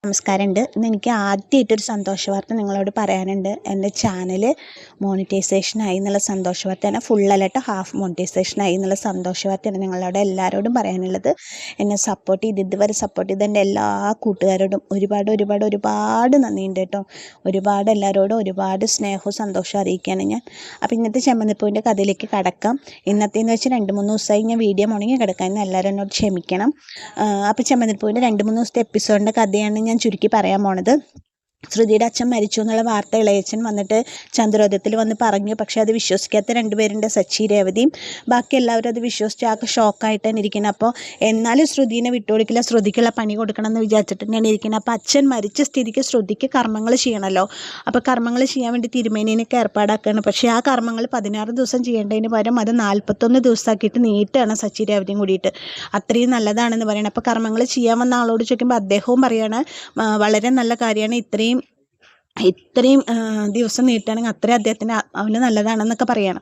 നമസ്കാരമുണ്ട്. ഇന്ന് എനിക്ക് ആദ്യമായിട്ടൊരു സന്തോഷ വാർത്ത നിങ്ങളോട് പറയാനുണ്ട്. എൻ്റെ ചാനൽ മോണിറ്റൈസേഷനായി എന്നുള്ള സന്തോഷ വാർത്തയാണ്. ഫുള്ളല്ല കേട്ടോ, ഹാഫ് മോണിറ്റൈസേഷനായി എന്നുള്ള സന്തോഷ വാർത്തയാണ് നിങ്ങളോട് എല്ലാവരോടും പറയാനുള്ളത്. എന്നെ സപ്പോർട്ട് ചെയ്ത് ഇതുവരെ സപ്പോർട്ട് ചെയ്ത എൻ്റെ എല്ലാ കൂട്ടുകാരോടും ഒരുപാട് നന്ദിയുണ്ട് കേട്ടോ. ഒരുപാട് എല്ലാവരോടും ഒരുപാട് സ്നേഹവും സന്തോഷവും അറിയിക്കുകയാണ് ഞാൻ. അപ്പോൾ ഇന്നത്തെ ചെമ്മന്തിപ്പൂവിൻ്റെ കഥയിലേക്ക് കടക്കാം. ഇന്നത്തേന്ന് വെച്ചാൽ 2-3 ദിവസമായി ഞാൻ വീഡിയോ മുടങ്ങി കിടക്കാം. ഇന്ന് എല്ലാവരും എന്നോട് ക്ഷമിക്കണം. അപ്പോൾ ചെമ്മന്തിപ്പൂവിൻ്റെ 2-3 ദിവസത്തെ എപ്പിസോഡിൻ്റെ കഥയാണ് ഞാൻ ചുരുക്കി പറയാൻ പോണത്. ശ്രുതിയുടെ അച്ഛൻ മരിച്ചു എന്നുള്ള വാർത്ത ഇളയച്ചൻ വന്നിട്ട് ചന്ദ്രോദയത്തിൽ വന്ന് പറഞ്ഞു. പക്ഷേ അത് വിശ്വസിക്കാത്ത രണ്ടുപേരുണ്ട്, സച്ചി രേവതിയും. ബാക്കി എല്ലാവരും അത് വിശ്വസിച്ച് ആകെ ഷോക്കായിട്ട് തന്നെ ഇരിക്കുന്നത്. അപ്പോൾ എന്നാലും ശ്രുതിനെ വിട്ടുകൊടുക്കില്ല, ശ്രുതിക്കുള്ള പണി കൊടുക്കണം എന്ന് വിചാരിച്ചിട്ട് തന്നെയാണ് ഇരിക്കുന്നത്. അപ്പോൾ അച്ഛൻ മരിച്ച സ്ഥിതിക്ക് ശ്രുതിക്ക് കർമ്മങ്ങൾ ചെയ്യണമല്ലോ. അപ്പോൾ കർമ്മങ്ങൾ ചെയ്യാൻ വേണ്ടി തിരുമേനിയൊക്കെ ഏർപ്പാടാക്കുകയാണ്. പക്ഷേ ആ കർമ്മങ്ങൾ 16 ദിവസം ചെയ്യേണ്ടതിന് പകരം അത് 41 ദിവസമാക്കിയിട്ട് നീട്ടുകയാണ് സച്ചി രേവതിയും കൂടിയിട്ട്. അത്രയും നല്ലതാണെന്ന് പറയണം. അപ്പോൾ കർമ്മങ്ങൾ ചെയ്യാൻ വന്ന ആളോട് ചോദിക്കുമ്പോൾ അദ്ദേഹവും പറയാണ് വളരെ നല്ല കാര്യമാണ്, ഇത്രയും ദിവസം നീട്ടുകയാണെങ്കിൽ അത്രയും അദ്ദേഹത്തിന് അവന് നല്ലതാണെന്നൊക്കെ പറയണം.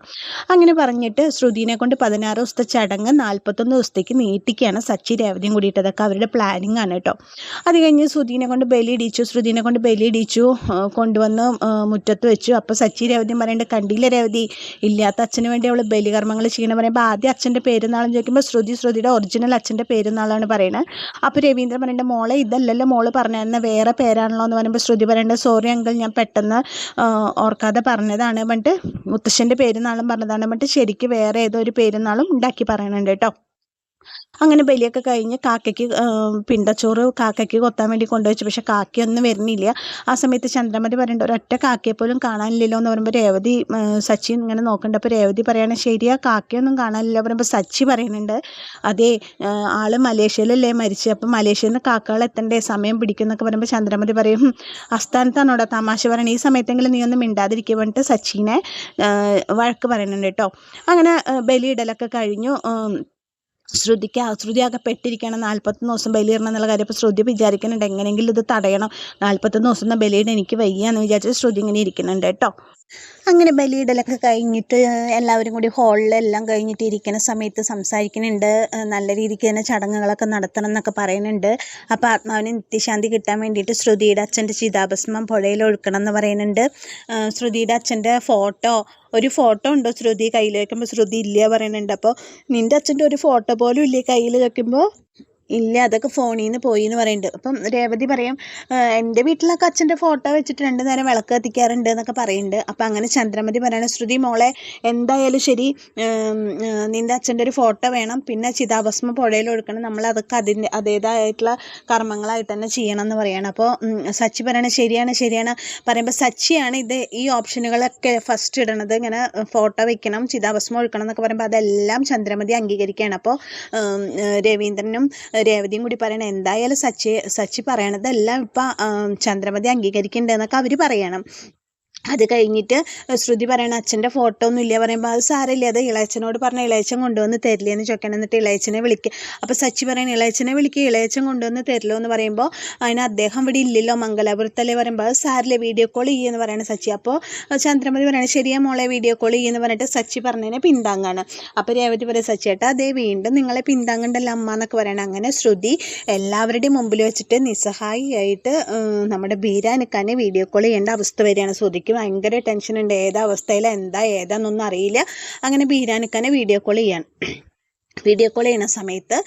അങ്ങനെ പറഞ്ഞിട്ട് ശ്രുതിനെ കൊണ്ട് 16 ദിവസത്തെ ചടങ്ങ് 41 ദിവസത്തേക്ക് നീട്ടിക്കുകയാണ് സച്ചി രേവതിയും കൂടിയിട്ട്. അതൊക്കെ അവരുടെ പ്ലാനിങ് ആണ് കേട്ടോ. അത് കഴിഞ്ഞ് ശ്രുതിനെ കൊണ്ട് ബലി ഇടിച്ചു കൊണ്ടുവന്ന് മുറ്റത്ത് വെച്ചു. അപ്പോൾ സച്ചി രേവതിയും പറയേണ്ടത്, കണ്ടില്ല രേവതി, ഇല്ലാത്ത അച്ഛന് വേണ്ടി അവൾ ബലികർമ്മങ്ങൾ ചെയ്യണം പറയുമ്പോൾ ആദ്യം അച്ഛൻ്റെ പേരുന്നാളെന്ന് ചോദിക്കുമ്പോൾ ശ്രുതിയുടെ ഒറിജിനൽ അച്ഛൻ്റെ പേരുന്നാളാണ് പറയുന്നത്. അപ്പോൾ രവീന്ദ്രൻ പറയേണ്ടത്, മോളെ ഇതല്ലല്ലോ മോള് പറഞ്ഞായിരുന്ന വേറെ പേരാണല്ലോ എന്ന് പറയുമ്പോൾ ശ്രുതി പറയേണ്ടത്, സോറി അങ്കിൾ, ഞാൻ പെട്ടെന്ന് ഓർക്കാതെ പറഞ്ഞതാണ്. എന്നിട്ട് മുത്തശ്ശൻ്റെ പേരുന്നാളും പറഞ്ഞതാണ്. എന്നിട്ട് ശരിക്കും വേറെ ഏതോ ഒരു പേരുന്നാളും ഉണ്ടാക്കി പറയണുണ്ട് കേട്ടോ. അങ്ങനെ ബലിയൊക്കെ കഴിഞ്ഞ് കാക്കയ്ക്ക് പിണ്ടച്ചോറ് കാക്കയ്ക്ക് കൊത്താൻ വേണ്ടി കൊണ്ടുവച്ചു. പക്ഷെ കാക്കയൊന്നും വരുന്നില്ല. ആ സമയത്ത് ചന്ദ്രമതി പറയേണ്ട, ഒരൊറ്റ കാക്കയെ പോലും കാണാനില്ലല്ലോ എന്ന് പറയുമ്പോൾ രേവതി സച്ചി ഇങ്ങനെ നോക്കണ്ട. അപ്പോൾ രേവതി പറയുകയാണ്, ശരിയാ കാക്കയൊന്നും കാണാനില്ല പറയുമ്പോൾ സച്ചി പറയുന്നുണ്ട്, അതേ ആള് മലേഷ്യയിലല്ലേ മരിച്ചത്, അപ്പം മലേഷ്യയിൽ നിന്ന് കാക്കകൾ എത്തണ്ടേ, സമയം പിടിക്കും എന്നൊക്കെ പറയുമ്പോൾ ചന്ദ്രമതി പറയും, ആസ്ഥാനത്താണോടാ തമാശ പറയണം, ഈ സമയത്തെങ്കിലും നീ ഒന്നും മിണ്ടാതിരിക്കുക പറഞ്ഞിട്ട് സച്ചിനെ വഴക്ക് പറയുന്നുണ്ട് കേട്ടോ. അങ്ങനെ ബലിയിടലൊക്കെ കഴിഞ്ഞു. ശ്രുതിയാകെ പെട്ടിരിക്കണം, 41 ദിവസം ബലിയിടണം എന്നുള്ള കാര്യം. അപ്പോൾ ശ്രുതി വിചാരിക്കുന്നുണ്ട് എങ്ങനെയെങ്കിലും ഇത് തടയണം, 41 ദിവസം ബലിയിട എനിക്ക് വയ്യാന്ന് വിചാരിച്ച് ശ്രുതി ഇങ്ങനെ ഇരിക്കുന്നുണ്ട് കേട്ടോ. അങ്ങനെ ബലിയിടലൊക്കെ കഴിഞ്ഞിട്ട് എല്ലാവരും കൂടി ഹോളിലെല്ലാം കഴിഞ്ഞിട്ട് ഇരിക്കുന്ന സമയത്ത് സംസാരിക്കുന്നുണ്ട്. നല്ല രീതിക്ക് തന്നെ ചടങ്ങുകളൊക്കെ നടത്തണം എന്നൊക്കെ പറയുന്നുണ്ട്. അപ്പോൾ ആത്മാവിന് നിത്യശാന്തി കിട്ടാൻ വേണ്ടിയിട്ട് ശ്രുതിയുടെ അച്ഛൻ്റെ ചിതാഭസ്മം പുഴയിൽ ഒഴുക്കണം എന്ന് പറയുന്നുണ്ട്. ശ്രുതിയുടെ അച്ഛൻ്റെ ഒരു ഫോട്ടോ ഉണ്ടോ ശ്രുതി കയ്യിൽ വയ്ക്കുമ്പോൾ ശ്രുതി ഇല്ല പറയുന്നുണ്ട്. അപ്പോൾ നിൻ്റെ അച്ഛൻ്റെ ഒരു ഫോട്ടോ പോലും ഇല്ലേ കയ്യിൽ വയ്ക്കുമ്പോൾ? ഇല്ല, അതൊക്കെ ഫോണിൽ നിന്ന് പോയി എന്ന് പറയുന്നുണ്ട്. അപ്പം രേവതി പറയും, എൻ്റെ വീട്ടിലൊക്കെ അച്ഛൻ്റെ ഫോട്ടോ വെച്ചിട്ട് 2 നേരം വിളക്ക് കത്തിക്കാറുണ്ട് എന്നൊക്കെ പറയുന്നുണ്ട്. അപ്പം അങ്ങനെ ചന്ദ്രമതി പറയണം, ശ്രുതി മോളെ എന്തായാലും ശരി, നിൻ്റെ അച്ഛൻ്റെ ഒരു ഫോട്ടോ വേണം, പിന്നെ ചിതാഭസ്മം പുഴയിൽ ഒഴുക്കണം, നമ്മൾ അതൊക്കെ അതേതായിട്ടുള്ള കർമ്മങ്ങളായിട്ട് തന്നെ ചെയ്യണം എന്ന് പറയണം. അപ്പോൾ സച്ചി പറയണത് ശരിയാണ് പറയുമ്പോൾ സച്ചിയാണ് ഈ ഓപ്ഷനുകളൊക്കെ ഫസ്റ്റ് ഇടണത്. ഇങ്ങനെ ഫോട്ടോ വെക്കണം, ചിതാഭസ്മം ഒഴുക്കണം എന്നൊക്കെ പറയുമ്പോൾ അതെല്ലാം ചന്ദ്രമതി അംഗീകരിക്കുകയാണ്. അപ്പോൾ രവീന്ദ്രനും രേവതിയും കൂടി പറയണം, എന്തായാലും സച്ചി പറയണതെല്ലാം ഇപ്പം ചന്ദ്രമതി അംഗീകരിക്കുന്നുണ്ട് എന്നൊക്കെ അവർ പറയണം. അത് കഴിഞ്ഞിട്ട് ശ്രുതി പറയണ, അച്ഛൻ്റെ ഫോട്ടോ ഒന്നും ഇല്ല പറയുമ്പോൾ അത് സാരമില്ല, അത് ഇളയച്ചനോട് പറഞ്ഞ ഇളയച്ചൻ കൊണ്ടുവന്ന് തരില്ലേ എന്ന് ചോദിക്കണം. എന്നിട്ട് ഇളയച്ചനെ വിളിക്കുക. അപ്പോൾ സച്ചി പറയണ, ഇളയച്ചനെ വിളിക്കുക, ഇളയച്ചൻ കൊണ്ടുവന്ന് തരില്ലോ എന്ന് പറയുമ്പോൾ അതിന് അദ്ദേഹം ഇവിടെ ഇല്ലല്ലോ മംഗലാപുരത്തല്ലേ പറയുമ്പോൾ അത് സാരില്ല, വീഡിയോ കോൾ ചെയ്യുമെന്ന് പറയണ സച്ചി. അപ്പോൾ ചന്ദ്രമതി പറയണ, ശരിയാ മോളെ വീഡിയോ കോൾ ചെയ്യുമെന്ന് പറഞ്ഞിട്ട് സച്ചി പറഞ്ഞതിനെ പിന്താങ്ങാണ്. അപ്പോൾ രേവതി പറയും, സച്ചിയേട്ടാ അതേ വീണ്ടും നിങ്ങളെ പിന്താങ്ങണ്ടല്ലോ അമ്മ എന്നൊക്കെ പറയണം. അങ്ങനെ ശ്രുതി എല്ലാവരുടെയും മുമ്പിൽ വെച്ചിട്ട് നിസ്സഹായിയായിട്ട് നമ്മുടെ ബീരാനിക്കാനെ വീഡിയോ കോൾ ചെയ്യേണ്ട അവസ്ഥ വരികയാണ്. ശ്രുതിക്ക് ഭയങ്കര ടെൻഷനുണ്ട്, ഏതാ അവസ്ഥയിൽ ഏതാന്നൊന്നും അറിയില്ല. അങ്ങനെ ബീരാനിക്കാനെ വീഡിയോ കോൾ ചെയ്യുന്ന സമയത്ത്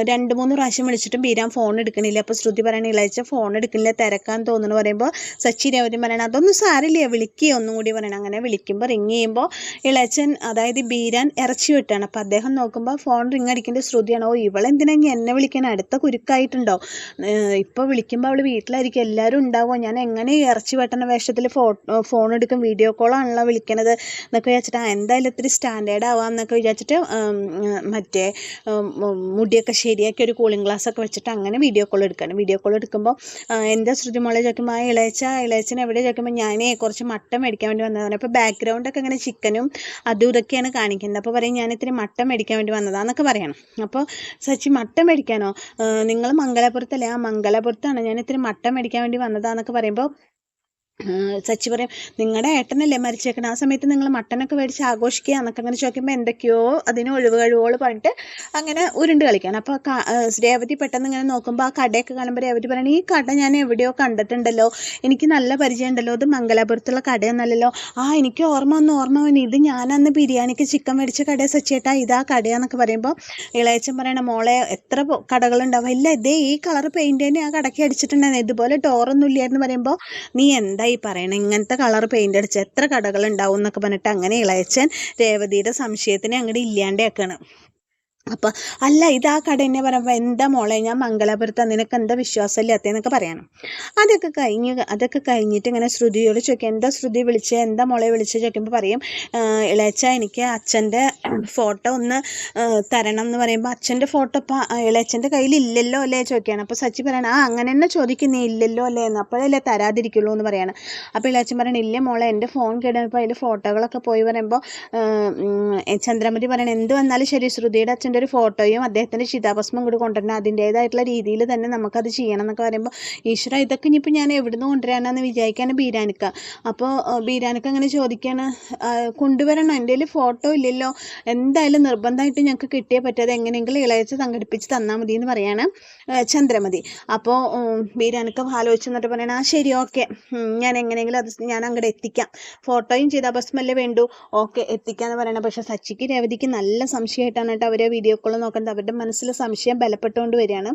2-3 പ്രാവശ്യം വിളിച്ചിട്ടും ബീരാൻ ഫോൺ എടുക്കണില്ല. അപ്പോൾ ശ്രുതി പറയണ, ഇളയച്ച ഫോൺ എടുക്കണില്ല, തിരക്കാൻ തോന്നുന്നു പറയുമ്പോൾ സച്ചി രേവതി പറയണം, അതൊന്നും സാരില്ല, വിളിക്കുക ഒന്നും കൂടി പറയണം. അങ്ങനെ വിളിക്കുമ്പോൾ റിങ് ചെയ്യുമ്പോൾ ഇളയച്ചൻ, അതായത് ബീരാൻ ഇറച്ചി വിട്ടാണ്. അപ്പോൾ അദ്ദേഹം നോക്കുമ്പോൾ ഫോൺ റിങ് അടിക്കേണ്ട ശ്രുതിയാണ്. ഇവളെന്തിനാ എന്നെ വിളിക്കാൻ, അടുത്ത കുരുക്കായിട്ടുണ്ടോ, ഇപ്പോൾ വിളിക്കുമ്പോൾ അവൾ വീട്ടിലായിരിക്കും, എല്ലാവരും ഉണ്ടാവുമോ, ഞാൻ എങ്ങനെ ഇറച്ചി വെട്ടണ വേഷത്തിൽ ഫോൺ എടുക്കും, വീഡിയോ കോളാണല്ലോ വിളിക്കണത് എന്നൊക്കെ വിചാരിച്ചിട്ട് എന്തായാലും ഇത്തിരി സ്റ്റാൻഡേർഡ് ആവാമെന്നൊക്കെ വിചാരിച്ചിട്ട് മുടിയൊക്കെ ശരിയാക്കി ഒരു കൂളിംഗ് ഗ്ലാസ് ഒക്കെ വെച്ചിട്ട് അങ്ങനെ വീഡിയോ കോൾ എടുക്കുമ്പോൾ എന്താ ശ്രുതി മോളെ ചോദിക്കുമ്പോൾ ഇളയച്ചൻ എവിടെ ചോദിക്കുമ്പോൾ ഞാനേ കുറച്ച് മട്ടൻ മേടിക്കാൻ വേണ്ടി വന്നതാണ്. അപ്പോൾ ബാക്ക്ഗ്രൗണ്ടൊക്കെ ഇങ്ങനെ ചിക്കനും അതും ഇതൊക്കെയാണ് കാണിക്കുന്നത്. അപ്പോൾ പറയും, ഞാൻ ഇത്തിരി മട്ടൻ മേടിക്കാൻ വേണ്ടി വന്നതാന്നൊക്കെ പറയണം. അപ്പോൾ സച്ചി, മട്ടൻ മേടിക്കാനോ, നിങ്ങൾ മംഗലാപുരത്തല്ലേ? ആ മംഗലാപുരത്താണ്, ഞാൻ ഇത്തിരി മട്ടൻ മേടിക്കാൻ വേണ്ടി വന്നതാന്നൊക്കെ പറയുമ്പോൾ സച്ചി പറയും നിങ്ങളുടെ ഏട്ടനല്ലേ മരിച്ചേക്കണം, ആ സമയത്ത് നിങ്ങൾ മട്ടനൊക്കെ മേടിച്ച് ആഘോഷിക്കുക എന്നൊക്കെ അങ്ങനെ ചോദിക്കുമ്പോൾ എന്തൊക്കെയോ അതിന് ഒഴിവ് കഴിവുകൾ പറഞ്ഞിട്ട് അങ്ങനെ ഉരുണ്ട് കളിക്കാൻ. അപ്പോൾ രേവതി പെട്ടെന്ന് ഇങ്ങനെ നോക്കുമ്പോൾ ആ കടയൊക്കെ കാണുമ്പോൾ രേവതി പറയണം ഈ കട ഞാൻ എവിടെയോ കണ്ടിട്ടുണ്ടല്ലോ, എനിക്ക് നല്ല പരിചയം ഉണ്ടല്ലോ, ഇത് മംഗലാപുരത്തുള്ള കടയൊന്നല്ലല്ലോ. എനിക്ക് ഓർമ്മ വന്നു, ഇത് ഞാനന്ന് ബിരിയാണിക്ക് ചിക്കൻ മേടിച്ച കട സച്ചേട്ടാ, ഇതാ കടയാന്നൊക്കെ പറയുമ്പോൾ ഇളയച്ചൻ പറയണ മോളെ എത്ര കടകളുണ്ടാവും, ഇല്ല ഇതേ ഈ കളർ പെയിൻറ്റ് തന്നെ ആ കടയ്ക്ക് അടിച്ചിട്ടുണ്ടായിരുന്നു, ഇതുപോലെ ഡോറൊന്നും ഇല്ലായിരുന്നു പറയുമ്പോൾ നീ എന്താ ഈ പറയണേ, ഇങ്ങനത്തെ കളർ പെയിൻ്റ് അടിച്ച് എത്ര കടകൾ ഉണ്ടാവും എന്നൊക്കെ പറഞ്ഞിട്ട് അങ്ങനെ ഇളയച്ചൻ രേവതിയുടെ സംശയത്തിനെ അങ്ങോട്ട് ഇല്ലാണ്ടാക്കാണ്. അപ്പം അല്ല ഇതാ കട തന്നെ പറയുമ്പോൾ എന്താ മോളെ ഞാൻ മംഗലാപുരത്ത് നിനക്ക് എന്താ വിശ്വാസമില്ലാത്തതെന്നൊക്കെ പറയണം. അതൊക്കെ കഴിഞ്ഞിട്ട് ഇങ്ങനെ ശ്രുതിയോട് ചോദിക്കുക എന്താ ശ്രുതി വിളിച്ചത്, എന്താ മോളെ വിളിച്ചത് ചോദിക്കുമ്പോൾ പറയും ഇളയച്ച എനിക്ക് അച്ഛൻ്റെ ഫോട്ടോ ഒന്ന് തരണം എന്ന് പറയുമ്പോൾ അച്ഛൻ്റെ ഫോട്ടോ ഇപ്പം ഇളയച്ചൻ്റെ കയ്യിൽ ഇല്ലല്ലോ അല്ലേ ചോദിക്കുകയാണ്. അപ്പോൾ സച്ചി പറയണം അങ്ങനെ തന്നെ ചോദിക്കുന്നേ ഇല്ലല്ലോ അല്ലേ എന്ന്, അപ്പോഴല്ലേ തരാതിരിക്കുള്ളൂ എന്ന് പറയണം. അപ്പോൾ ഇളയച്ചൻ പറയണം ഇല്ല മോളെ എൻ്റെ ഫോൺ കേടുമ്പോൾ അതിൽ ഫോട്ടോകളൊക്കെ പോയി പറയുമ്പോൾ ചന്ദ്രമതി പറയണം എന്ത് വന്നാലും ശരി ശ്രുതിയുടെ അച്ഛൻ്റെ ഒരു ഫോട്ടോയും അദ്ദേഹത്തിൻ്റെ ചിതാഭസ്മം കൂടി കൊണ്ടുവരണം, അതിൻ്റേതായിട്ടുള്ള രീതിയിൽ തന്നെ നമുക്കത് ചെയ്യണം എന്നൊക്കെ പറയുമ്പോൾ ഈശ്വര ഇതൊക്കെ ഇനിയിപ്പോൾ ഞാൻ എവിടുന്ന് കൊണ്ടുവരാനാന്ന് വിചാരിക്കാണ് ബീരാനിക്ക. അപ്പോൾ ബീരാനിക്ക അങ്ങനെ ചോദിക്കുകയാണ് കൊണ്ടുവരണം, എൻ്റെ കയ്യിൽ ഫോട്ടോ ഇല്ലല്ലോ, എന്തായാലും നിർബന്ധമായിട്ട് ഞങ്ങൾക്ക് കിട്ടിയേ പറ്റാതെ എങ്ങനെയെങ്കിലും ഇളയച്ച് സംഘടിപ്പിച്ച് തന്നാൽ മതി എന്ന് പറയാണ് ചന്ദ്രമതി. അപ്പോൾ ബീരാനിക്ക ആലോചിച്ച് എന്നിട്ട് പറയണം ശരി ഓക്കെ ഞാൻ എങ്ങനെയെങ്കിലും അത് ഞാൻ അങ്ങോട്ട് എത്തിക്കാം, ഫോട്ടോയും ചിതാഭസ്മല്ലേ വേണ്ടു, ഓക്കെ എത്തിക്കാന്ന് പറയണം. പക്ഷേ സച്ചിക്ക് രേവതിക്ക് നല്ല സംശയമായിട്ടാണ് കേട്ടോ അവരെ വീഡിയോ കോൾ നോക്കുന്നത്, അവരുടെ മനസ്സിൽ സംശയം ബലപ്പെട്ടുകൊണ്ട് വരികയാണ്.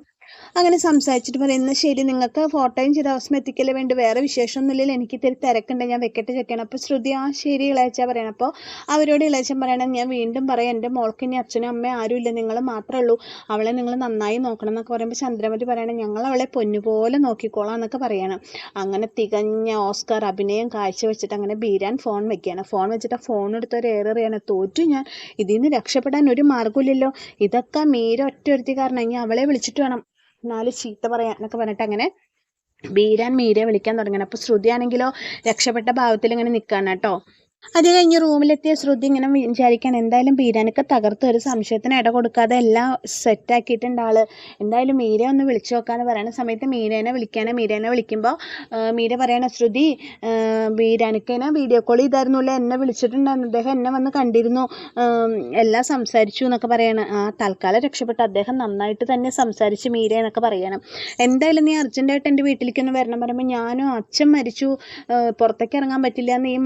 അങ്ങനെ സംസാരിച്ചിട്ട് പറയുന്നത് ശരി നിങ്ങൾക്ക് ഫോട്ടോയും ചിതാഭസ്മം എത്തിക്കല്ലേ വേണ്ടി, വേറെ വിശേഷമൊന്നുമില്ലല്ലോ, എനിക്ക് ഇത്തിരി തിരക്കുണ്ട് ഞാൻ വെക്കട്ടെ ചെക്കണം. അപ്പോൾ ശ്രുതി ശരി ഇളയച്ച പറയണം. അപ്പോൾ അവരോട് ഇളയച്ചൻ പറയണം ഞാൻ വീണ്ടും പറയാം എൻ്റെ മോൾക്ക് ഇനി അച്ഛനും അമ്മയും ആരും ഇല്ല, നിങ്ങൾ മാത്രമേ ഉള്ളൂ, അവളെ നിങ്ങൾ നന്നായി നോക്കണം എന്നൊക്കെ പറയുമ്പോൾ ചന്ദ്രമതി പറയണം ഞങ്ങൾ അവളെ പൊന്നുപോലെ നോക്കിക്കോളാം എന്നൊക്കെ പറയണം. അങ്ങനെ തികഞ്ഞ ഓസ്കാർ അഭിനയം കാഴ്ചവെച്ചിട്ട് അങ്ങനെ ബീരാൻ ഫോൺ വെക്കുകയാണ്. ഫോൺ വെച്ചിട്ട് ഫോൺ എടുത്തൊരു ഏറിയാണ് തോറ്റു ഞാൻ, ഇതിൽ നിന്ന് രക്ഷപ്പെടാൻ ഒരു മാർഗ്ഗമില്ലല്ലോ, ഇതൊക്കെ മീര ഒറ്റ കാരണം ഇനി അവളെ വിളിച്ചിട്ട് വേണം 4 ചീത്ത പറയാനൊക്കെ പറഞ്ഞിട്ട് അങ്ങനെ ബീരാൻ മീരയെ വിളിക്കാൻ തുടങ്ങണം. അപ്പോൾ ശ്രുതിയാണെങ്കിലോ രക്ഷപ്പെട്ട ഭാവത്തിൽ ഇങ്ങനെ നിൽക്കുകയാണ് കേട്ടോ. അത് കഴിഞ്ഞ് റൂമിലെത്തിയ ശ്രുതി ഇങ്ങനെ വിചാരിക്കാൻ എന്തായാലും ബീരാനൊക്കെ തകർത്ത് ഒരു സംശയത്തിന് ഇട കൊടുക്കാതെ എല്ലാം സെറ്റാക്കിയിട്ടുണ്ട് ആള്, എന്തായാലും മീരയെ ഒന്ന് വിളിച്ചു നോക്കാന്ന് പറയുന്ന സമയത്ത് മീരേനെ വിളിക്കുമ്പോൾ മീര പറയണ ശ്രുതി ബീരാനിക്കനെ വീഡിയോ കോൾ ചെയ്തായിരുന്നില്ല, എന്നെ വിളിച്ചിട്ടുണ്ടായിരുന്നു, അദ്ദേഹം എന്നെ വന്ന് കണ്ടിരുന്നു, എല്ലാം സംസാരിച്ചു എന്നൊക്കെ പറയണം. തൽക്കാലം രക്ഷപ്പെട്ടു, അദ്ദേഹം നന്നായിട്ട് തന്നെ സംസാരിച്ച് മീര എന്നൊക്കെ പറയണം. എന്തായാലും നീ അർജൻറ്റായിട്ട് എൻ്റെ വീട്ടിലേക്കൊന്ന് വരണം പറയുമ്പോൾ ഞാനും അച്ഛൻ മരിച്ചു പുറത്തേക്ക് ഇറങ്ങാൻ പറ്റില്ല എന്ന് ഈ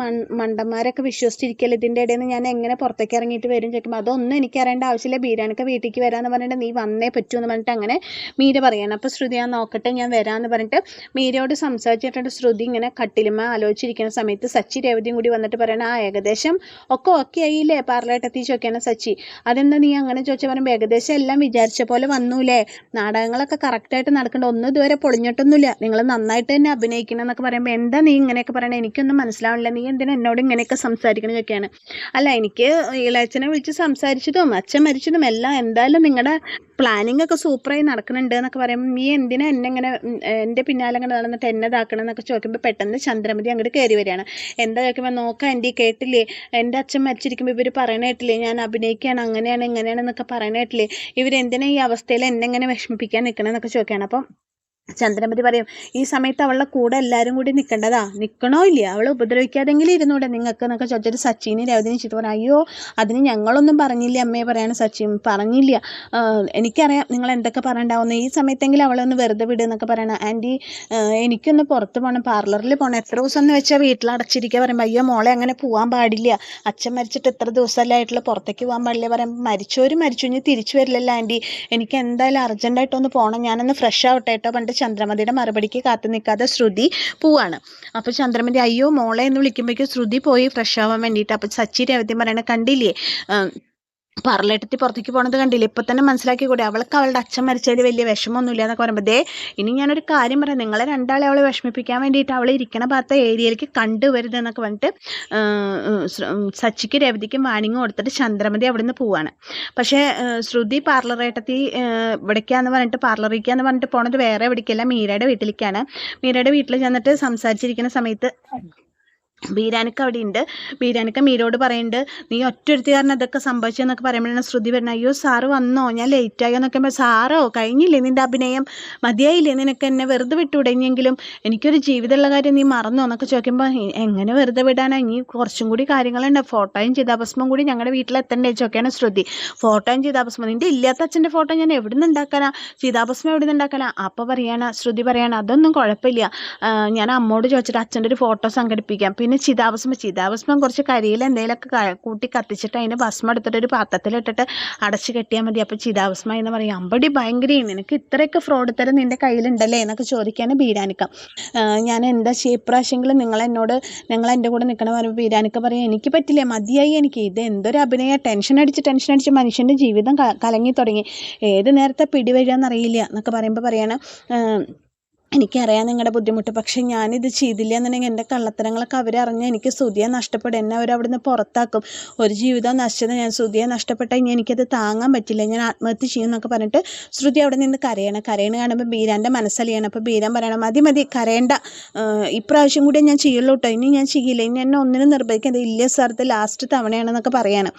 മണ്ടന്മാരൊക്കെ വിശ്വസിച്ചിരിക്കല്ലോ, ഇതിൻ്റെ ഇടയിൽ നിന്ന് ഞാൻ എങ്ങനെ പുറത്തേക്ക് ഇറങ്ങിയിട്ട് വരും ചോദിക്കുമ്പോൾ അതൊന്നും എനിക്ക് അറിയേണ്ട ആവശ്യമില്ല, ബീരാനൊക്കെ വീട്ടിലേക്ക് വരാമെന്ന് പറഞ്ഞിട്ട് നീ വന്നേ പറ്റൂ എന്ന് പറഞ്ഞിട്ട് അങ്ങനെ മീര പറയണം. അപ്പോൾ ശ്രുതി ഞാൻ നോക്കട്ടെ ഞാൻ വരാമെന്ന് പറഞ്ഞിട്ട് മീരയോട് സംസാരിച്ചിട്ടുണ്ട്. ശ്രുതി ഇങ്ങനെ കട്ടിലുമ ആലോചിച്ചിരിക്കുന്ന സമയത്ത് സച്ചി രേവതിയും കൂടി വന്നിട്ട് പറയണം ഏകദേശം ഒക്കെ ഓക്കെ ആയില്ലേ പാർലമെൻറ്റെത്തി ചോദിക്കാണ് സച്ചി. അതെന്താ നീ അങ്ങനെ ചോദിച്ചാൽ പറയുമ്പോൾ ഏകദേശം എല്ലാം വിചാരിച്ച പോലെ വന്നൂലേ, നാടകങ്ങളൊക്കെ കറക്റ്റായിട്ട് നടക്കേണ്ട, ഒന്നും ഇതുവരെ പൊളിഞ്ഞിട്ടൊന്നുമില്ല, നിങ്ങൾ നന്നായിട്ട് തന്നെ അഭിനയിക്കണം എന്നൊക്കെ പറയുമ്പോൾ എന്താ നീ ഇങ്ങനെയൊക്കെ പറയണേ, എനിക്കൊന്നും മനസ്സിലാവില്ല, നീ എന്തിനാ എന്നോട് ഇങ്ങനെയൊക്കെ സംസാരിക്കണതൊക്കെയാണ്. അല്ല എനിക്ക് ഇളയച്ചനെ വിളിച്ച് സംസാരിച്ചതും അച്ഛൻ മരിച്ചതും എല്ലാം എന്തായാലും നിങ്ങളുടെ പ്ലാനിങ് ഒക്കെ സൂപ്പറായി നടക്കുന്നുണ്ട് എന്നൊക്കെ പറയുമ്പോൾ നീ എന്തിനാ എന്നെ ഇങ്ങനെ എൻ്റെ പിന്നാലെ അങ്ങനെ നടന്നിട്ട് എന്നെ ഇതാക്കണം എന്നൊക്കെ ചോദിക്കുമ്പോൾ പെട്ടെന്ന് ചന്ദ്രമതി അങ്ങോട്ട് കയറി വരികയാണ്. എന്താ ചോദിക്കുമ്പോൾ നോക്കാം എൻ്റെ കേട്ടില്ലേ, എൻ്റെ അച്ഛൻ മരിച്ചിരിക്കുമ്പോൾ ഇവർ പറയണ കേട്ടില്ലേ ഞാൻ അഭിനയിക്കുകയാണ് അങ്ങനെയാണ് ഇങ്ങനെയാണ് എന്നൊക്കെ പറയണ കേട്ടില്ലേ, ഇവരെന്തിനാ ഈ അവസ്ഥയിൽ എന്നെ ഇങ്ങനെ വിഷമിപ്പിക്കാൻ നിൽക്കണമെന്നൊക്കെ ചോദിക്കുകയാണ്. അപ്പം ചന്ദ്രമതി പറയും ഈ സമയത്ത് അവളുടെ കൂടെ എല്ലാവരും കൂടി നിൽക്കേണ്ടതാ, നിൽക്കണോ ഇല്ല, അവൾ ഉപദ്രവിക്കാതെങ്കിലും ഇരുന്നൂടെ നിങ്ങൾക്ക് എന്നൊക്കെ ചോദിച്ചിട്ട് സച്ചിനും രവതിനും ചിത്തു പറഞ്ഞു അയ്യോ അതിന് ഞങ്ങളൊന്നും പറഞ്ഞില്ല അമ്മയെ പറയാണ് സച്ചിൻ പറഞ്ഞില്ല, എനിക്കറിയാം നിങ്ങൾ എന്തൊക്കെ പറയണ്ടാവുന്നു, ഈ സമയത്തെങ്കിലും അവളൊന്ന് വെറുതെ വിടുക എന്നൊക്കെ പറയണം. ആൻറ്റി എനിക്കൊന്ന് പുറത്ത് പോകണം, പാർലറിൽ പോകണം, എത്ര ദിവസം എന്ന് വെച്ചാൽ വീട്ടിലടച്ചിരിക്കുക പറയുമ്പോൾ അയ്യോ മോളെ അങ്ങനെ പോകാൻ പാടില്ല, അച്ഛൻ മരിച്ചിട്ട് എത്ര ദിവസമല്ലേ ആയിട്ടുള്ള പുറത്തേക്ക് പോകാൻ പാടില്ല പറയുമ്പോൾ മരിച്ചവർ മരിച്ചു ഇനി തിരിച്ചു വരില്ലല്ലോ ആൻറ്റി, എനിക്ക് എന്തായാലും അർജൻറ്റായിട്ടൊന്ന് പോകണം, ഞാനൊന്ന് ഫ്രഷ് ആവട്ടെ കേട്ടോ പണ്ട് ചന്ദ്രമതിയുടെ മറുപടിക്ക് കാത്തു നിൽക്കാതെ ശ്രുതി പോവാണ്. അപ്പോൾ ചന്ദ്രമതി അയ്യോ മോളെ എന്ന് വിളിക്കുമ്പോഴേക്കും ശ്രുതി പോയി ഫ്രഷ് ആവാൻ വേണ്ടിയിട്ട്. അപ്പോൾ സച്ചി രവതി പറയണ കണ്ടില്ലേ പറലെട്ടി പുറത്തേക്ക് പോണത് കണ്ടില്ലേ, ഇപ്പം തന്നെ മനസ്സിലാക്കി കൂടെ അവൾക്ക് അവളുടെ അച്ഛൻ മരിച്ചതിൽ വലിയ വിഷമമൊന്നുമില്ല എന്നൊക്കെ പറയുമ്പോൾ ഇനി ഞാനൊരു കാര്യം പറയാം, നിങ്ങളെ രണ്ടാളെ അവളെ വിഷമിപ്പിക്കാൻ വേണ്ടിയിട്ട് അവൾ ഇരിക്കണ ഭാഗത്തെ ഏരിയയിലേക്ക് കണ്ടുവരുത് എന്നൊക്കെ പറഞ്ഞിട്ട് സച്ചിക്ക് രവതിക്കും വാണിങ് കൊടുത്തിട്ട് ചന്ദ്രമതി അവിടെ നിന്ന് പോവാണ്. പക്ഷേ ശ്രുതി പാർലറേട്ടത്തി ഇവിടേക്കാന്ന് പറഞ്ഞിട്ട് പാർലറിക്കാന്ന് പറഞ്ഞിട്ട് പോണത് വേറെ എവിടേക്കല്ല മീരയുടെ വീട്ടിലേക്കാണ്. മീരയുടെ വീട്ടിൽ ചെന്നിട്ട് സംസാരിച്ചിരിക്കുന്ന സമയത്ത് ബീരാനിക്ക അവിടെ ഉണ്ട്. ബീരാനിക്ക മീരോട് പറയുന്നുണ്ട്, നീ ഒറ്റൊരുത്തി കാരണം അതൊക്കെ സംഭവിച്ചെന്നൊക്കെ പറയുമ്പോഴാണ് ശ്രുതി പറഞ്ഞത്, അയ്യോ സാറ് വന്നോ, ഞാൻ ലേറ്റായോ എന്നൊക്കെ സാറോ കഴിഞ്ഞില്ലേ നിൻ്റെ അഭിനയം, മതിയായില്ലേ നിനക്ക് എന്നെ വെറുതെ വിട്ടുവിടെങ്കിലും, എനിക്കൊരു ജീവിതമുള്ള കാര്യം നീ മറന്നോ എന്നൊക്കെ ചോദിക്കുമ്പോൾ എങ്ങനെ വെറുതെ വിടാനാ, ഇനി കുറച്ചും കൂടി കാര്യങ്ങളുണ്ട്, ഫോട്ടോയും ചിതാഭസ്മം കൂടി ഞങ്ങളുടെ വീട്ടിലെത്തണ്ടേ ചോദിക്കാണ് ശ്രുതി. ഫോട്ടോയും ചിതാഭസ്മം, നിൻ്റെ ഇല്ലാത്ത അച്ഛൻ്റെ ഫോട്ടോ ഞാൻ എവിടെ നിന്ന് ഉണ്ടാക്കാനാ, ചിതാഭസ്മം എവിടെ നിന്ന് ഉണ്ടാക്കാനാ? അപ്പോൾ പറയാണ് ശ്രുതി പറയാണ്, അതൊന്നും കുഴപ്പമില്ല, ഞാൻ അമ്മോട് ചോദിച്ചിട്ട് അച്ഛൻ്റെ ഒരു ഫോട്ടോ സംഘടിപ്പിക്കാം. പിന്നെ ചിതാഭസ്മം കുറച്ച് കരിയിൽ എന്തെങ്കിലുമൊക്കെ കൂട്ടി കത്തിച്ചിട്ട് അതിൻ്റെ ഭസ്മം എടുത്തിട്ട് ഒരു പാത്രത്തിലിട്ടിട്ട് അടച്ച് കെട്ടിയാൽ മതി, അപ്പോൾ ചിതാഭസ്മം എന്ന് പറയും. അമ്പടി ഭയങ്കര, നിനക്ക് ഇത്രയൊക്കെ ഫ്രോഡ് തരം നിൻ്റെ കയ്യിലുണ്ടല്ലേ എന്നൊക്കെ ചോദിക്കാണ് ബീരാനിക്ക. ഞാൻ എന്താ ഇപ്രാവശ്യമെങ്കിലും നിങ്ങൾ എൻ്റെ കൂടെ നിൽക്കണം പറയുമ്പോൾ ബീരാനിക്ക പറയും, എനിക്ക് പറ്റില്ല, മതിയായി എനിക്ക്, ഇത് എന്തൊരു അഭിനയം, ടെൻഷൻ അടിച്ച് മനുഷ്യൻ്റെ ജീവിതം കലങ്ങി തുടങ്ങി, ഏത് നേരത്തെ പിടിവരികയെന്നറിയില്ല എന്നൊക്കെ പറയുമ്പോൾ പറയാണ്, എനിക്കറിയാം നിങ്ങളുടെ ബുദ്ധിമുട്ട്, പക്ഷേ ഞാനിത് ചെയ്തില്ല എന്നുണ്ടെങ്കിൽ എൻ്റെ കള്ളത്തരങ്ങളൊക്കെ അവരറിഞ്ഞാൽ എനിക്ക് ശ്രുതിയെ നഷ്ടപ്പെടും, എന്നെ അവരവിടുന്ന് പുറത്താക്കും, ഒരു ജീവിതം നശിച്ചത്, ഞാൻ ശ്രുതിയെ നഷ്ടപ്പെട്ടാൽ ഇനി എനിക്കത് താങ്ങാൻ പറ്റില്ല, ഞാൻ ആത്മഹത്യ ചെയ്യും എന്നൊക്കെ പറഞ്ഞിട്ട് ശ്രുതി അവിടെ നിന്ന് കരയണ കാണുമ്പോൾ ബീരാൻ്റെ മനസ്സലിയാണ്. അപ്പോൾ ബീരാൻ പറയണം, മതി കരയണ്ട, ഇപ്രാവശ്യം കൂടി ഞാൻ ചെയ്യുള്ളൂ കേട്ടോ, ഇനി ഞാൻ ചെയ്യില്ല, ഇനി എന്നെ ഒന്നിനും നിർബന്ധിക്കുന്നത് ഇല്ല സാർ, ഇത് ലാസ്റ്റ് തവണയാണെന്നൊക്കെ പറയാണ്.